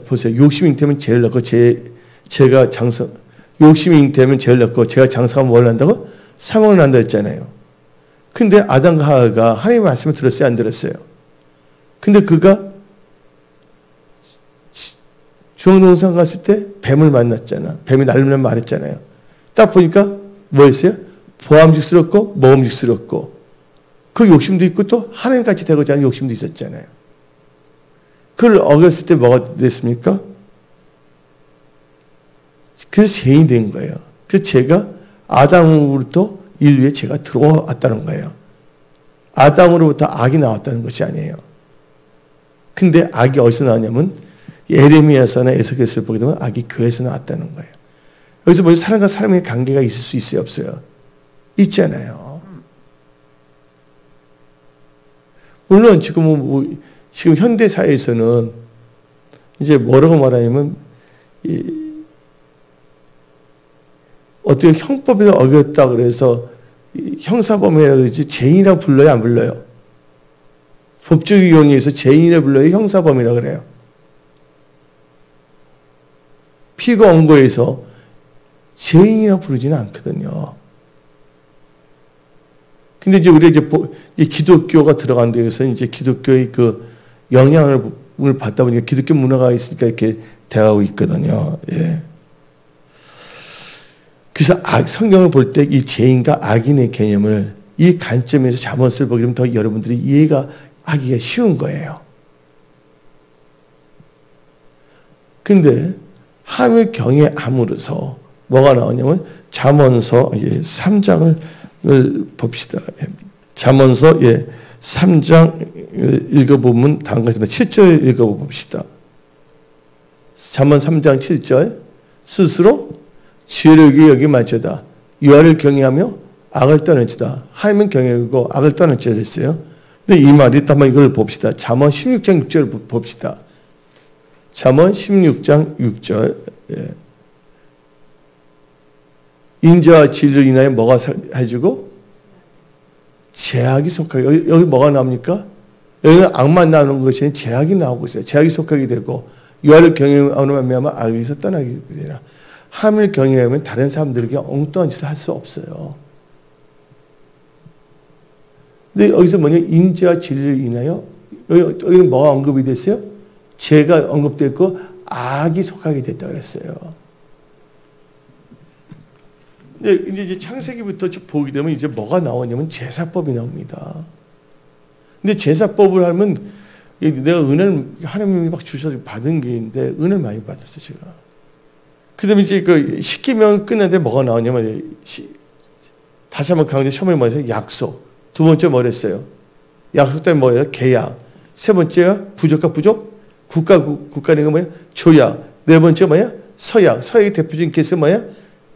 보세요. 욕심이 잉태면 죄를 낳고, 제가 장성, 욕심이 잉태면 죄를 낳고, 제가 장성하면 뭘 난다고? 사망을 난다 했잖아요. 근데 아담과 하와가 하나님의 말씀을 들었어요, 안 들었어요? 근데 그가 중앙동산 갔을 때 뱀을 만났잖아. 뱀이 날르면 말했잖아요. 딱 보니까 뭐였어요? 보암직스럽고 먹음직스럽고 그 욕심도 있고 또 하나님같이 되고자 하는 욕심도 있었잖아요. 그걸 어겼을 때 뭐가 됐습니까? 그래서 죄인이 된 거예요. 그 죄가 아담으로부터 인류에 죄가 들어왔다는 거예요. 아담으로부터 악이 나왔다는 것이 아니에요. 근데 악이 어디서 나왔냐면 예레미야서나 에스겔서를 보게 되면 악이 교회에서 나왔다는 거예요. 여기서 먼저 사람과 사람의 관계가 있을 수 있어요, 없어요? 있잖아요. 물론 지금 현대 사회에서는 이제 뭐라고 말하냐면 어떻게 형법을 어겼다 그래서 형사범이라고 그러지 죄인이라고 불러요, 안 불러요? 법적 용어에서 죄인이라고 불러요, 형사범이라고 그래요? 피가 언고에서 죄인이라고 부르지는 않거든요. 근데 이제 우리가 이제 기독교가 들어간 데에서 이제 기독교의 그 영향을 받다 보니까 기독교 문화가 있으니까 이렇게 대하고 있거든요. 예. 그래서 성경을 볼 때 이 죄인과 악인의 개념을 이 관점에서 잠언을 보게 되면 더 여러분들이 이해가 하기가 쉬운 거예요. 근데 하나님을 경외함으로써 뭐가 나오냐면 잠언서 3장을 봅시다. 잠언서 3장 읽어보면 다음 것입니다. 7절 읽어봅시다. 잠언 3장 7절 스스로 지혜롭게 여기 만져다 여호와를 경외하며 악을 떠날지다. 하나님은 경외하고 악을 떠날지다 됐어요. 근데 이 말이 한번 이걸 봅시다. 잠언 16장 6절 봅시다. 잠언 16장 6절 인자와 진리를 인하여 뭐가 해주고 죄악이 속하게 여기 뭐가 나옵니까? 여기는 악만 나오는 것이 아니라 죄악이 나오고 있어요. 죄악이 속하게 되고 여호와를 경외하는 말미암아 악에서 떠나게 되리라. 하나님을 경외하면 다른 사람들에게 엉뚱한 짓을 할 수 없어요. 근데 여기서 뭐냐? 인자와 진리를 인하여 여기는 뭐가 언급이 됐어요? 죄가 언급됐고 악이 속하게 됐다 그랬어요. 근데 이제 창세기부터 보게 되면 이제 뭐가 나오냐면 제사법이 나옵니다. 근데 제사법을 하면 내가 은혜를 하나님이 막 주셔서 받은 게 있는데 은혜를 많이 받았어요, 제가. 그다음에 이제 그 십계명 끝났는데 뭐가 나오냐면 다시 한번 강조 처음에 뭐였어요? 약속. 두 번째 뭐랬어요? 약속 때문에 뭐예요? 계약. 세 번째가 부족과 부족. 국가는 뭐야? 조약. 네 번째 뭐야? 서약. 서약의 대표적인 케이스 뭐야?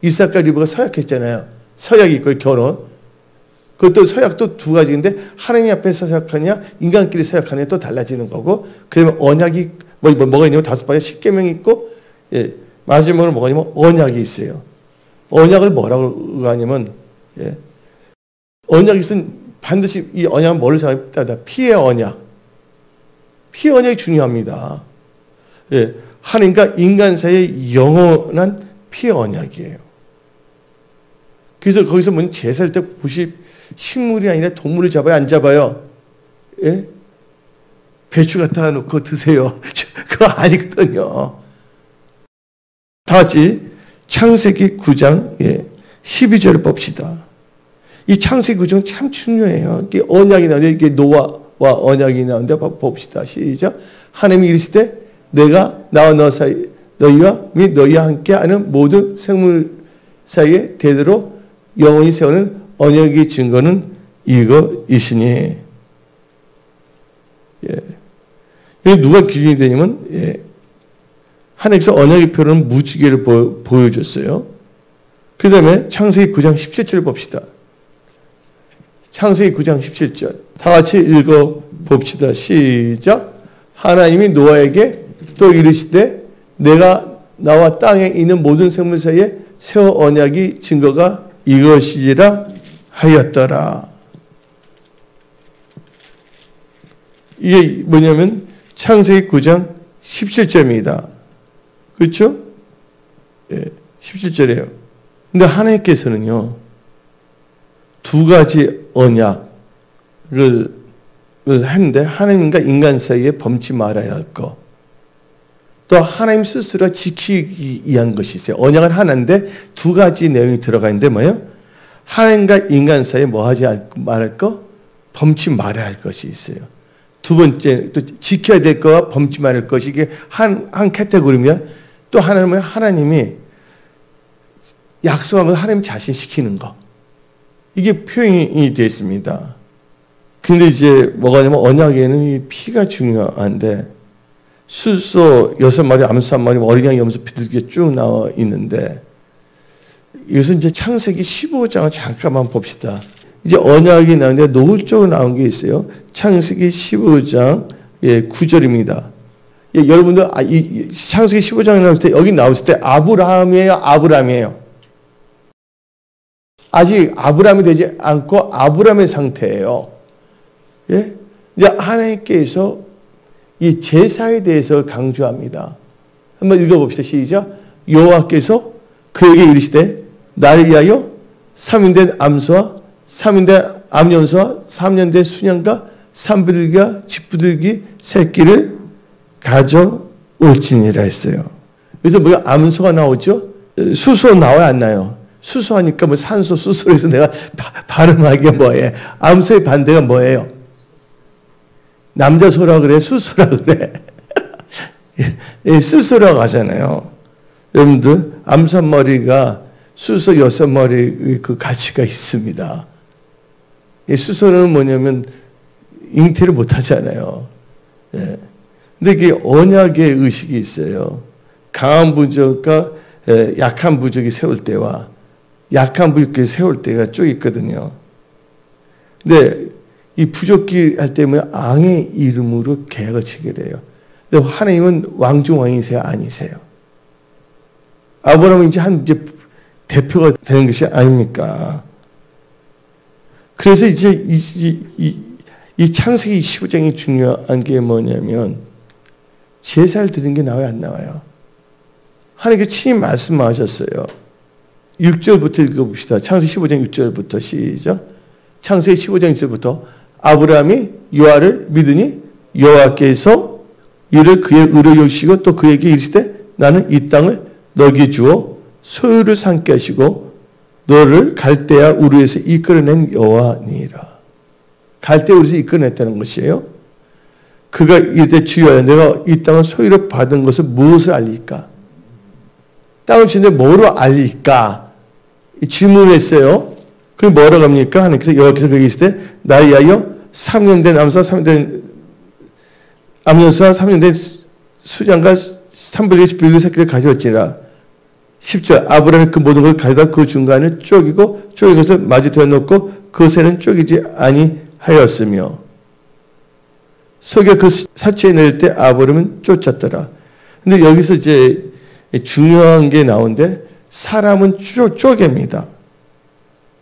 이삭과 리브가 서약했잖아요. 서약이 있고 결혼. 그것도 서약도 두 가지인데 하나님 앞에서 서약하냐 인간끼리 서약하냐 또 달라지는 거고 그다음에 언약이 뭐가 있냐면 다섯 번째 십계명이 있고 마지막으로 뭐가 있냐면 언약이 있어요. 언약을 뭐라고 하냐면 언약이 있으면 반드시 이 언약은 뭐를 생각합니까? 피의 언약. 피의 언약이 중요합니다. 하나님과 인간 사이의 영원한 피의 언약이에요. 그래서 거기서 뭔 제사할 때 보시 식물이 아니라 동물을 잡아요, 안 잡아요? 예? 배추 갖다 놓고 드세요. 그거 아니거든요. 다 같이 창세기 9장 12절을 봅시다. 이 창세기 9장 참 중요해요. 이게 언약이 나오는데 이게 노아와 언약이 나오는데 봅시다. 시작. 하나님이 이르시되 내가 나와 너 사이 너희와 및 너희와 함께하는 모든 생물 사이에 대대로 영원히 세우는 언약의 증거는 이거이시니. 예. 이게 누가 기준이 되냐면 하나님께서 언약의 표로는 무지개를 보여줬어요. 그 다음에 창세기 9장 17절 봅시다. 창세기 9장 17절 다 같이 읽어봅시다. 시작. 하나님이 노아에게 또 이르시되 내가 나와 땅에 있는 모든 생물 사이에 세워 언약이 증거가 이것이라 하였더라. 이게 뭐냐면 창세기 9장 17절입니다. 그렇죠? 예, 17절이에요. 근데 하나님께서는요, 두 가지 언약을 했는데 하나님과 인간 사이에 범치 말아야 할 것. 또 하나님 스스로 지키기 위한 것이 있어요. 언약은 하나인데 두 가지 내용이 들어가 있는데 뭐예요? 하나님과 인간 사이에 뭐 하지 말할 것? 범치 말아야 할 것이 있어요. 두 번째 또 지켜야 될 거와 범치 말할 것이 이게 한 카테고리면 또 하나는 하나님이 약속한 걸 하나님 자신 시키는 거. 이게 표현이 되어 있습니다. 근데 이제 뭐가 냐면 언약에는 이 피가 중요한데 수소 6마리, 암수 1마리, 어린 양 염소 피들게 쭉 나와 있는데 이것은 이제 창세기 15장을 잠깐만 봅시다. 이제 언약이 나오는데 노골적으로 나온 게 있어요. 창세기 15장 9절입니다. 여러분들 이 창세기 15장에 나올 때 여기 나왔을 때 아브라함이에요. 아직 아브라함이 되지 않고 아브라함의 상태예요. 예? 이제 하나님께서 이 제사에 대해서 강조합니다. 한번 읽어봅시다. 시작. 여호와께서 그에게 이르시되 나를 위하여 3년 된 암소와 3년 된 암염소와 3년 된 수양과 산부들기와 쥐부들기 새끼를 가져올지니라 했어요. 그래서 뭐야? 암소가 나오죠? 수소 나와요, 안 나요? 수소하니까 뭐 산소, 수소에서 내가 발음하기가 뭐예요? 암소의 반대가 뭐예요? 남자 소라 그래? 수소라 그래? 수소라고 하잖아요. 여러분들, 암소 한 마리가 수소 6마리의 그 가치가 있습니다. 수소는 뭐냐면 잉태를 못 하잖아요. 예. 근데 이게 언약의 의식이 있어요. 강한 부족과 약한 부족이 세울 때와 약한 부족이 세울 때가 쭉 있거든요. 근데 이 부족기 할 때면 앙의 이름으로 계약을 체결해요. 근데 하나님은 왕중왕이세요? 아니세요? 아브라함은 이제 대표가 되는 것이 아닙니까? 그래서 이제 이 창세기 15장이 중요한 게 뭐냐면 제사를 드리는 게 나와요, 안 나와요? 하나님께서 친히 말씀하셨어요. 6절부터 읽어봅시다. 창세기 15장 6절부터 시작. 창세기 15장 6절부터 아브라함이 여호와를 믿으니 여호와께서 이를 그의 의로 여기시고 또 그에게 이르시되 나는 이 땅을 너에게 주어 소유를 삼게 하시고 너를 갈대아 우르에서 이끌어낸 여호와니라. 갈대아 우르에서 이끌어냈다는 것이에요. 그가 이르되 주여 내가 이 땅을 소유로 받은 것을 무엇을 알리까? 땅을 주는데 뭐로 알릴까? 질문했어요. 그럼 뭐라고 합니까? 하나님께서 여호와께서 그에게 이르시되 나를 위하여 3년 된 암소와 3년 된 암염소와 3년 된 수장과 3분의 1 새끼를 가져왔지라. 10절 아브라함이 그 모든 걸 가져다 그 중간을 쪼개고 쪼갠 것을 마주 대놓고 그 새는 쪼개지 아니하였으며 속여 그 사치에 낼 때 아브라함은 쫓았더라. 근데 여기서 이제 중요한 게 나오는데 사람은 쪼갭니다.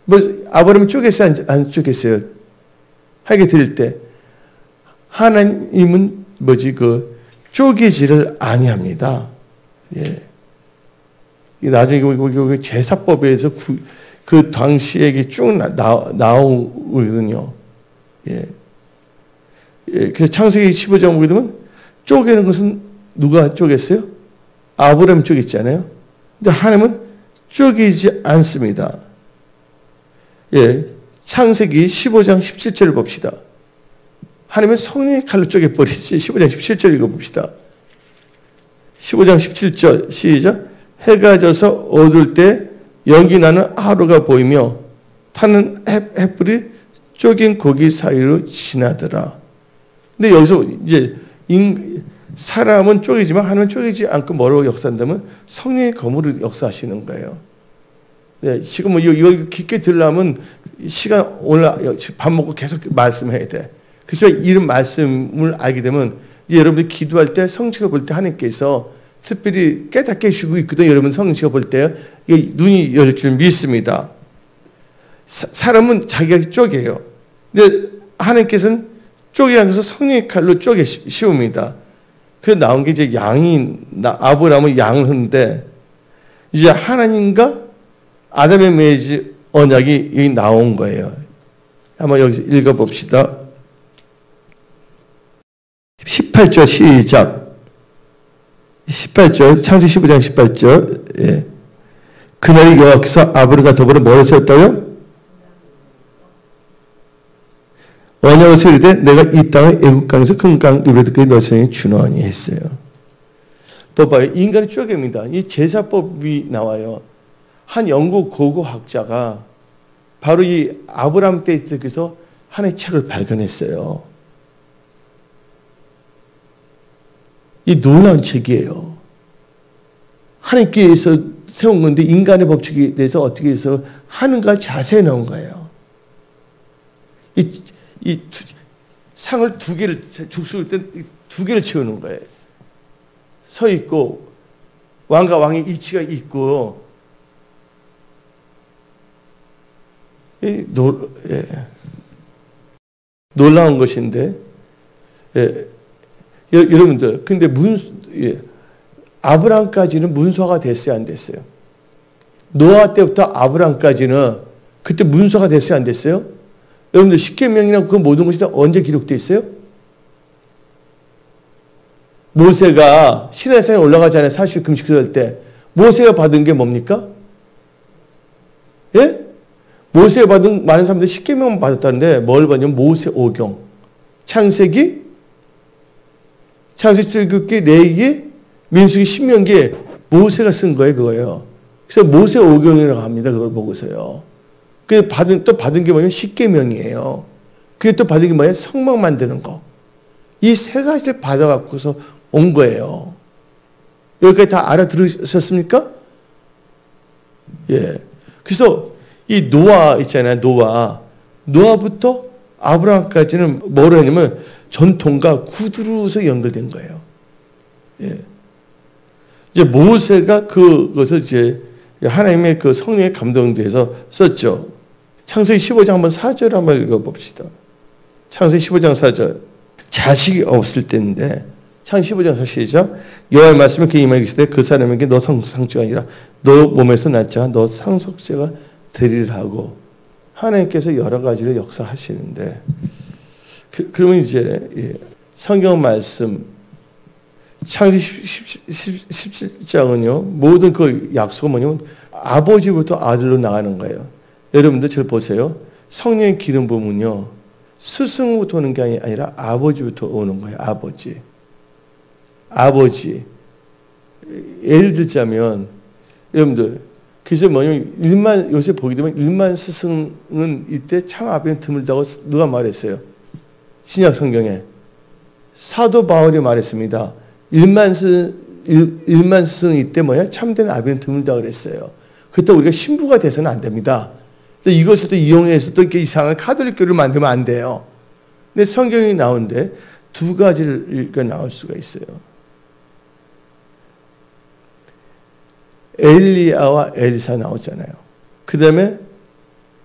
뭐 아브라함이 쪼갰어요? 안 쪼갰어요? 하게 드릴 때 하나님은 그 쪼개지를 아니합니다. 예. 나중에 제사법에서 그 당시에 쭉 나오거든요. 예. 예. 그래서 창세기 15장 보게 되면 쪼개는 것은 누가 쪼갰어요? 아브라함 쪼갰잖아요. 근데 하나님은 쪼개지 않습니다. 예. 창세기 15장 17절을 봅시다. 하나님은 성령의 칼로 쪼개버리지. 15장 17절 읽어봅시다. 15장 17절 시작. 해가 져서 어두울 때 연기 나는 하루가 보이며 타는 햇불이 쪼갠 고기 사이로 지나더라. 근데 여기서 이제 사람은 쪼개지만 하나님은 쪼개지 않고 뭐로 역사한다면 성령의 검으로 역사하시는 거예요. 네, 지금 이거 깊게 들으려면 시간 오늘 밥 먹고 계속 말씀해야 돼. 그래서 이런 말씀을 알게 되면 이제 여러분들이 기도할 때 성취가 볼 때 하나님께서 특별히 깨닫게 해주고 있거든요. 여러분 성취가 볼 때 눈이 열릴 줄 믿습니다. 사람은 자기가 쪼개요. 근데 하나님께서는 쪼개 하면서 성령의 칼로 쪼개 씌웁니다. 그래서 나온 게 이제 아브라함은 양을 하는데 이제 하나님과 아담의 맺은 언약이 여기 나온 거예요. 한번 여기서 읽어봅시다. 18절 시작. 18절 창세기 15장 18절. 예. 그날이 여호와께서 아브라함과 더불어 뭐를 세웠다고요? 언약을 세우되 내가 이 땅을 애굽 강에서 큰 강 유브라데스까지 너희 생에 주노니 했어요. 봐봐요. 인간이 쪼갭니다. 이 제사법이 나와요. 한 영국 고고학자가 바로 이 아브라함 때에서 하나의 책을 발견했어요. 이 놀라운 책이에요. 하나님께서 세운 건데 인간의 법칙에 대해서 어떻게 해서 하는가 자세히 나온 거예요. 이 상을 두 개를 죽sul 때 두 개를 채우는 거예요. 서 있고 왕과 왕의 이치가 있고 놀라운 것인데 여러분들 근데 아브라함까지는 문서가 됐어요, 안 됐어요? 노아 때부터 아브라함까지는 그때 문서가 됐어요, 안 됐어요? 여러분들 십계명이나 그 모든 것이 다 언제 기록되어 있어요? 모세가 시내산에 올라가잖아요. 40일 금식할 때. 모세가 받은 게 뭡니까? 예? 모세가 받은 많은 사람들이 십계명만 받았다는데 뭘 받냐면 모세 오경, 창세기, 출애굽기, 레위기, 민수기, 신명기 모세가 쓴 거예요, 그거예요. 그래서 모세 오경이라고 합니다. 그걸 보고서요. 그 또 받은 게 뭐냐면 십계명이에요. 그게 또 받은 게 뭐예요? 성막 만드는 거. 이 세 가지를 받아갖고서 온 거예요. 여기까지 다 알아들으셨습니까? 예. 그래서 이 노아 있잖아요. 노아부터 아브라함까지는 뭐로 했냐면 전통과 구두로서 연결된 거예요. 예. 이제 모세가 그것을 이제 하나님의 그 성령의 감동돼서 썼죠. 창세기 15장 한번 4절 한번 읽어봅시다. 창세기 15장 4절. 자식이 없을 때인데 창세기 15장 4절 시작. 여호와의 말씀이 그 이마에 계시되 그 사람에게 너 상속자가 아니라 너 몸에서 낳자 너 상속자가 되리라 하고 하나님께서 여러 가지를 역사하시는데 그러면 이제 성경 말씀 창세기 17장은요 모든 그 약속은 뭐냐면 아버지부터 아들로 나가는 거예요. 여러분들 저 보세요. 성령의 기름 부음은요 스승부터 오는 게 아니라 아버지부터 오는 거예요. 아버지. 예를 들자면 여러분들 그래서 뭐냐면 요새 보게 되면 일만 스승은 이때 참 앞에 드물다고 누가 말했어요? 신약 성경에 사도 바울이 말했습니다. 일만 스승 이때 참된 아비는 드물다 그랬어요. 그때 우리가 신부가 돼서는 안 됩니다. 이것을 또 이용해서 또 이렇게 이상한 카톨릭 교를 만들면 안 돼요. 근데 성경이 나오는데 두 가지가 나올 수가 있어요. 엘리야와 엘리사 나오잖아요. 그 다음에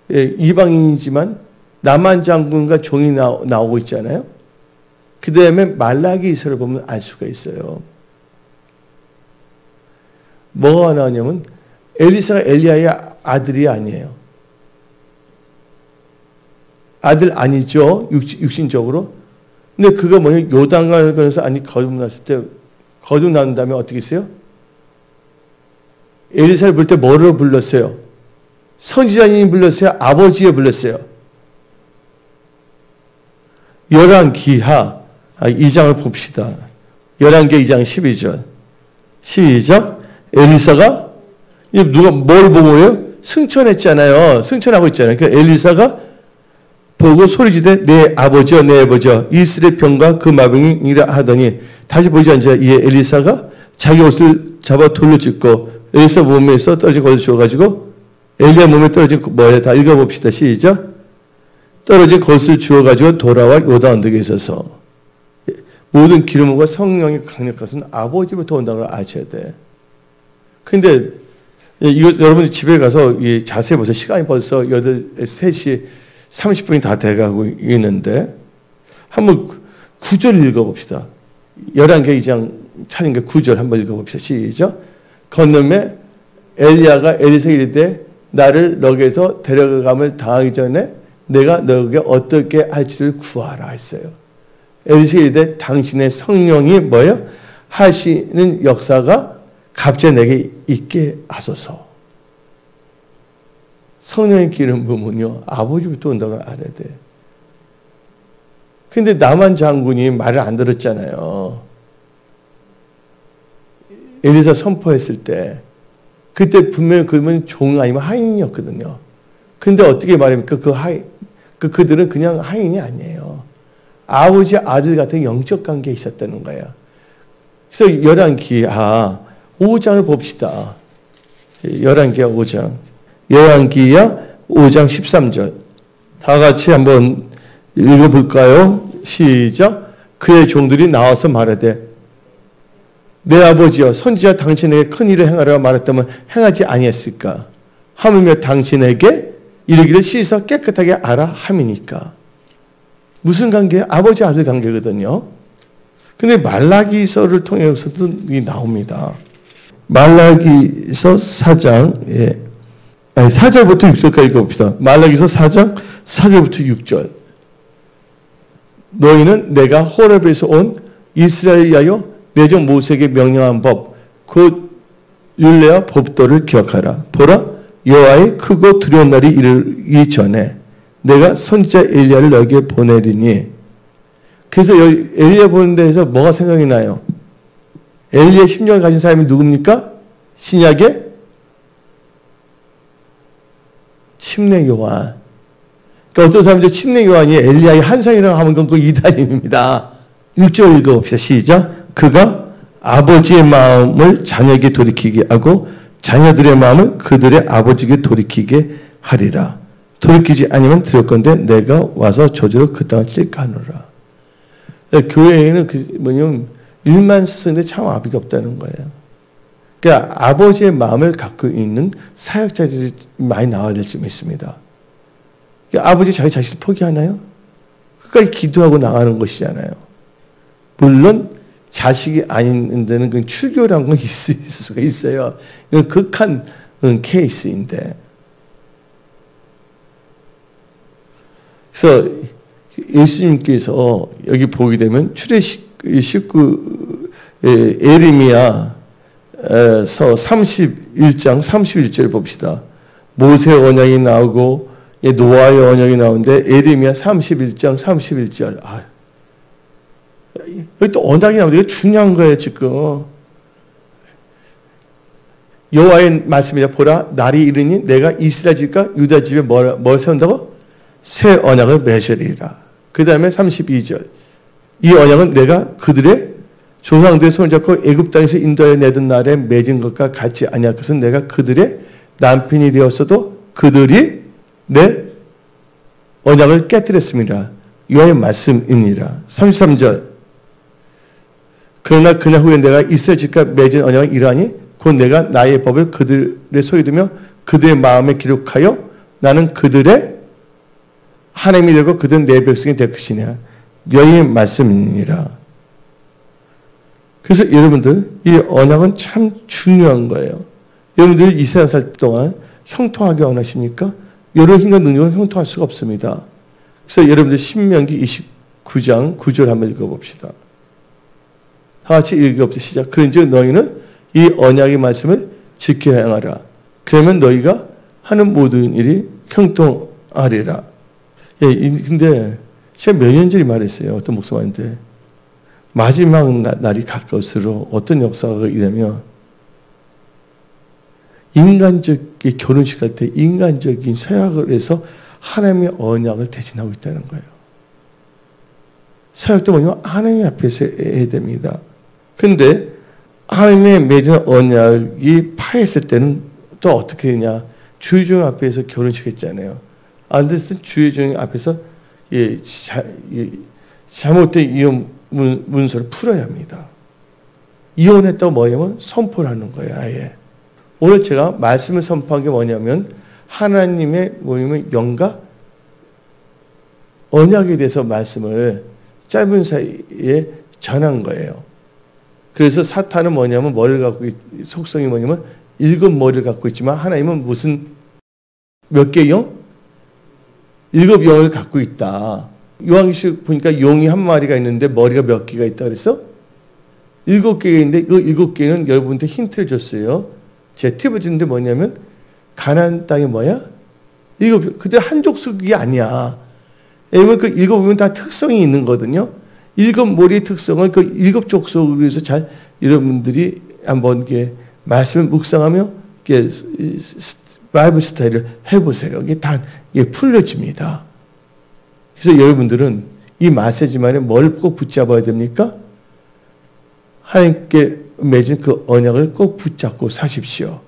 이방인이지만 나만 장군과 종이 나오고 있잖아요. 그 다음에 말라기서를 보면 알 수가 있어요. 뭐가 나오냐면 엘리사가 엘리야의 아들이 아니에요. 아들 아니죠. 육신적으로. 근데 그거 뭐냐, 요단강을 건너서 아니 거듭났을 때, 거듭난 다음에 어떻게 했어요? 엘리사를 부를 때 뭐로 불렀어요? 선지자님이 불렀어요? 아버지에 불렀어요? 열왕기하 2장을 봅시다. 열왕기 2장 12절. 시작. 엘리사가 누가 뭘 보고요? 승천했잖아요. 승천하고 있잖아요. 그러니까 엘리사가 보고 소리지되 내 아버지여 내 아버지여 이스라엘 병과 그 마병이라 하더니 다시 보지 않자 이에 엘리사가 자기 옷을 잡아 돌려짓고 엘리사 몸에서 떨어진 것을 주워가지고 엘리야 몸에 떨어진 뭐야 다 읽어봅시다. 시작. 떨어진 것을 주워가지고 돌아와 요단 언덕에 있어서 모든 기름과 성령이 강력한 것은 아버지부터 온다는 걸 아셔야 돼. 근데 이거 여러분이 집에 가서 자세히 보세요. 시간이 벌써 3시 30분이 다 돼가고 있는데 한번 9절 읽어봅시다. 11개 2장 찾은 게 9절 한번 읽어봅시다. 시작. 건너매 엘리야가 엘리사에게 이르되 나를 너에게서 데려감을 당하기 전에 내가 너에게 어떻게 할지를 구하라 했어요. 엘리사에게 이르되 당신의 성령이 뭐예요? 하시는 역사가 갑자기 내게 있게 하소서. 성령의 기름 부으면요 아버지부터 온다고 알아야 돼. 근데 나만 장군이 말을 안 들었잖아요. 엘리사 선포했을 때 그때 분명히 그분 종 아니면 하인이었거든요. 근데 어떻게 말합니까? 그들은 그냥 하인이 아니에요. 아버지 아들 같은 영적 관계에 있었다는 거예요. 그래서 열왕기하 5장을 봅시다. 열왕기하 5장. 열왕기하 5장 13절. 다 같이 한번 읽어볼까요? 시작. 그의 종들이 나와서 말하되 내 아버지여 선지자 당신에게 큰 일을 행하라고 말했다면 행하지 아니했을까? 하물며 당신에게 이르기를 씻어 깨끗하게 알아 함이니까. 무슨 관계예요? 아버지 아들 관계거든요. 근데 말라기서를 통해서도 이 나옵니다. 말라기서 4장 4절부터 6절까지 읽어봅시다. 말라기서 4장 4절부터 6절. 너희는 내가 호렙에서 온 이스라엘을 위하여 내 종 모세에게 명령한 법 곧 율례와 법도를 기억하라. 보라 여호와의 크고 두려운 날이 이르기 전에 내가 선지자 엘리야를 너에게 보내리니. 그래서 엘리야 보는 데에서 뭐가 생각이 나요? 엘리야의 심령을 가진 사람이 누굽니까? 신약의 침례 요한. 그러니까 어떤 사람들 침례 요한이 엘리야의 한상이라고 하면 그건 그 이단입니다. 6절 읽어봅시다. 시작. 그가 아버지의 마음을 자녀에게 돌이키게 하고 자녀들의 마음을 그들의 아버지에게 돌이키게 하리라. 돌이키지 아니면 들을건대 내가 와서 저주로 그 땅을 찔까 하노라. 교회에는 뭐냐면 일만 쓰는데 참 아비가 없다는 거예요. 그러니까 아버지의 마음을 갖고 있는 사역자들이 많이 나와야 될 점 있습니다. 그러니까 아버지 자기 자신을 포기하나요? 끝까지 기도하고 나가는 것이잖아요. 물론 자식이 아닌 데는 그 출교라는 건 있을 수가 있어요. 이건 극한 케이스인데. 그래서 예수님께서 여기 보게 되면 출애굽기 19 에레미야서 31장 31절 봅시다. 모세의 언약이 나오고 노아의 언약이 나오는데 에레미야 31장 31절. 여기 또 언약이 나오는데 이게 중요한 거예요 지금. 여호와의 말씀이다. 보라 날이 이르니 내가 이스라엘 집과 유다 집에 뭘 세운다고? 새 언약을 맺으리라. 그 다음에 32절. 이 언약은 내가 그들의 조상들의 손을 잡고 애굽 땅에서 인도하여 내던 날에 맺은 것과 같지 아니할 것은 내가 그들의 남편이 되었어도 그들이 내 언약을 깨뜨렸습니다. 여호와의 말씀이니라. 33절. 그러나 그날 후에 내가 이스라엘 집과 맺은 언약은 이러하니 곧 내가 나의 법을 그들의 속에 두며 그들의 마음에 기록하여 나는 그들의 하나님이 되고 그들은 내 백성이 될 것이냐. 여호와의 말씀이니라. 그래서 여러분들 이 언약은 참 중요한 거예요. 여러분들 이 세상 살 동안 형통하게 원하십니까? 여러 힘과 능력은 형통할 수가 없습니다. 그래서 여러분들 신명기 29장 9절 한번 읽어봅시다. 다 같이 읽어봅시다. 시작. 그런즉 너희는 이 언약의 말씀을 지켜 행하라. 그러면 너희가 하는 모든 일이 형통하리라. 예, 근데 제가 몇 년 전에 말했어요. 어떤 목사님한테. 마지막 날이 가까울수록 어떤 역사가 이러면 인간적인 결혼식 할 때 인간적인 서약을 해서 하나님의 언약을 대신하고 있다는 거예요. 서약도 뭐냐면 하나님 앞에서 해야 됩니다. 그런데 하나님의 맺은 언약이 파했을 때는 또 어떻게 되냐. 주의종 앞에서 결혼식 했잖아요. 안 됐을 때 주의종 앞에서 잘못된 이혼 문서를 풀어야 합니다. 이혼했다고 뭐냐면 선포를 하는 거예요. 아예. 오늘 제가 말씀을 선포한 게 뭐냐면 하나님의 뭐냐면 영과 언약에 대해서 말씀을 짧은 사이에 전한 거예요. 그래서 사탄은 뭐냐면 머리를 갖고 속성이 뭐냐면 7머리를 갖고 있지만 하나님은 무슨 몇 개의 영? 7영을 갖고 있다. 요한계시록 보니까 용이 한 마리가 있는데 머리가 몇 개가 있다 그래서 7개가 있는데 그 7개는 여러분한테 힌트를 줬어요. 제 팁을 주는데 뭐냐면 가나안 땅이 뭐야? 7, 그때 한 족속이 아니야. 왜냐면 그 7명은 다 특성이 있는 거거든요. 7머리의 특성을 그 7족속을 위해서 잘 여러분들이 한번 이렇게 말씀을 묵상하며 이렇게 바이블 스타일을 해보세요. 이게 다 이게 풀려집니다. 그래서 여러분들은 이 메시지만에 뭘 꼭 붙잡아야 됩니까? 하나님께 맺은 그 언약을 꼭 붙잡고 사십시오.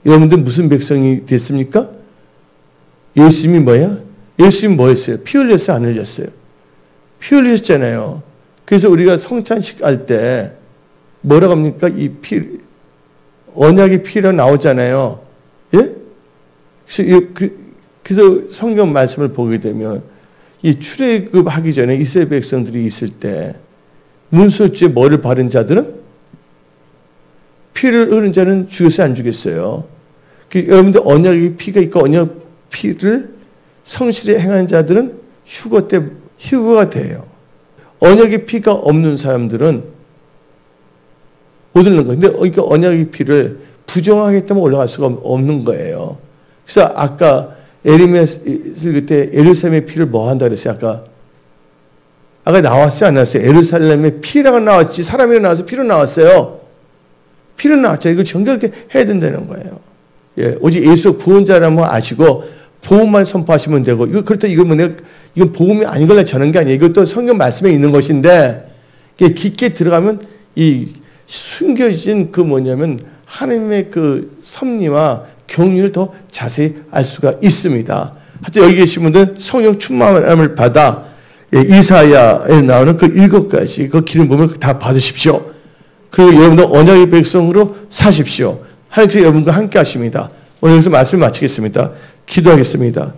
여러분들 무슨 백성이 됐습니까? 예수님이 뭐야? 예수님이 뭐 했어요? 피 흘렸어요? 안 흘렸어요? 피 흘리셨잖아요. 그래서 우리가 성찬식 할 때 뭐라고 합니까? 이 피, 언약의 피가 나오잖아요. 예? 그래서 성경 말씀을 보게 되면 이 출애굽하기 전에 이스라엘 백성들이 있을 때 문설주에 뭐를 바른 자들은 피를 흐른 자는 죽였어요, 안 죽였어요? 여러분들 언약의 피가 있고 언약 피를 성실히 행하는 자들은 휴거가 돼요. 언약의 피가 없는 사람들은 못 얻는 거예요. 근데 그러니까 언약의 피를 부정하겠다면 올라갈 수가 없는 거예요. 그래서 아까 에르미야스 그때 예루살렘의 피를 뭐 한다 그랬어요? 아까 나왔어요? 안 나왔어요? 예루살렘의 피라고 나왔지 사람이 나와서 피로 나왔어요. 피로 나왔죠. 이거 정결하게 해야 된다는 거예요. 예, 오직 예수 구원자라면 아시고 복음만 선포하시면 되고 그렇다 이건 복음이 아닌 걸로 저는 게 아니에요. 이것도 성경 말씀에 있는 것인데 깊게 들어가면 이 숨겨진 그 뭐냐면 하나님의 그 섭리와 경륜을 더 자세히 알 수가 있습니다. 하여튼 여기 계신 분들 성령 충만함을 받아 이사야에 나오는 그 7가지 그 기름 부음을 다 받으십시오. 그리고 여러분들 언약의 백성으로 사십시오. 하나님께서 여러분과 함께 하십니다. 오늘 여기서 말씀을 마치겠습니다. 기도하겠습니다.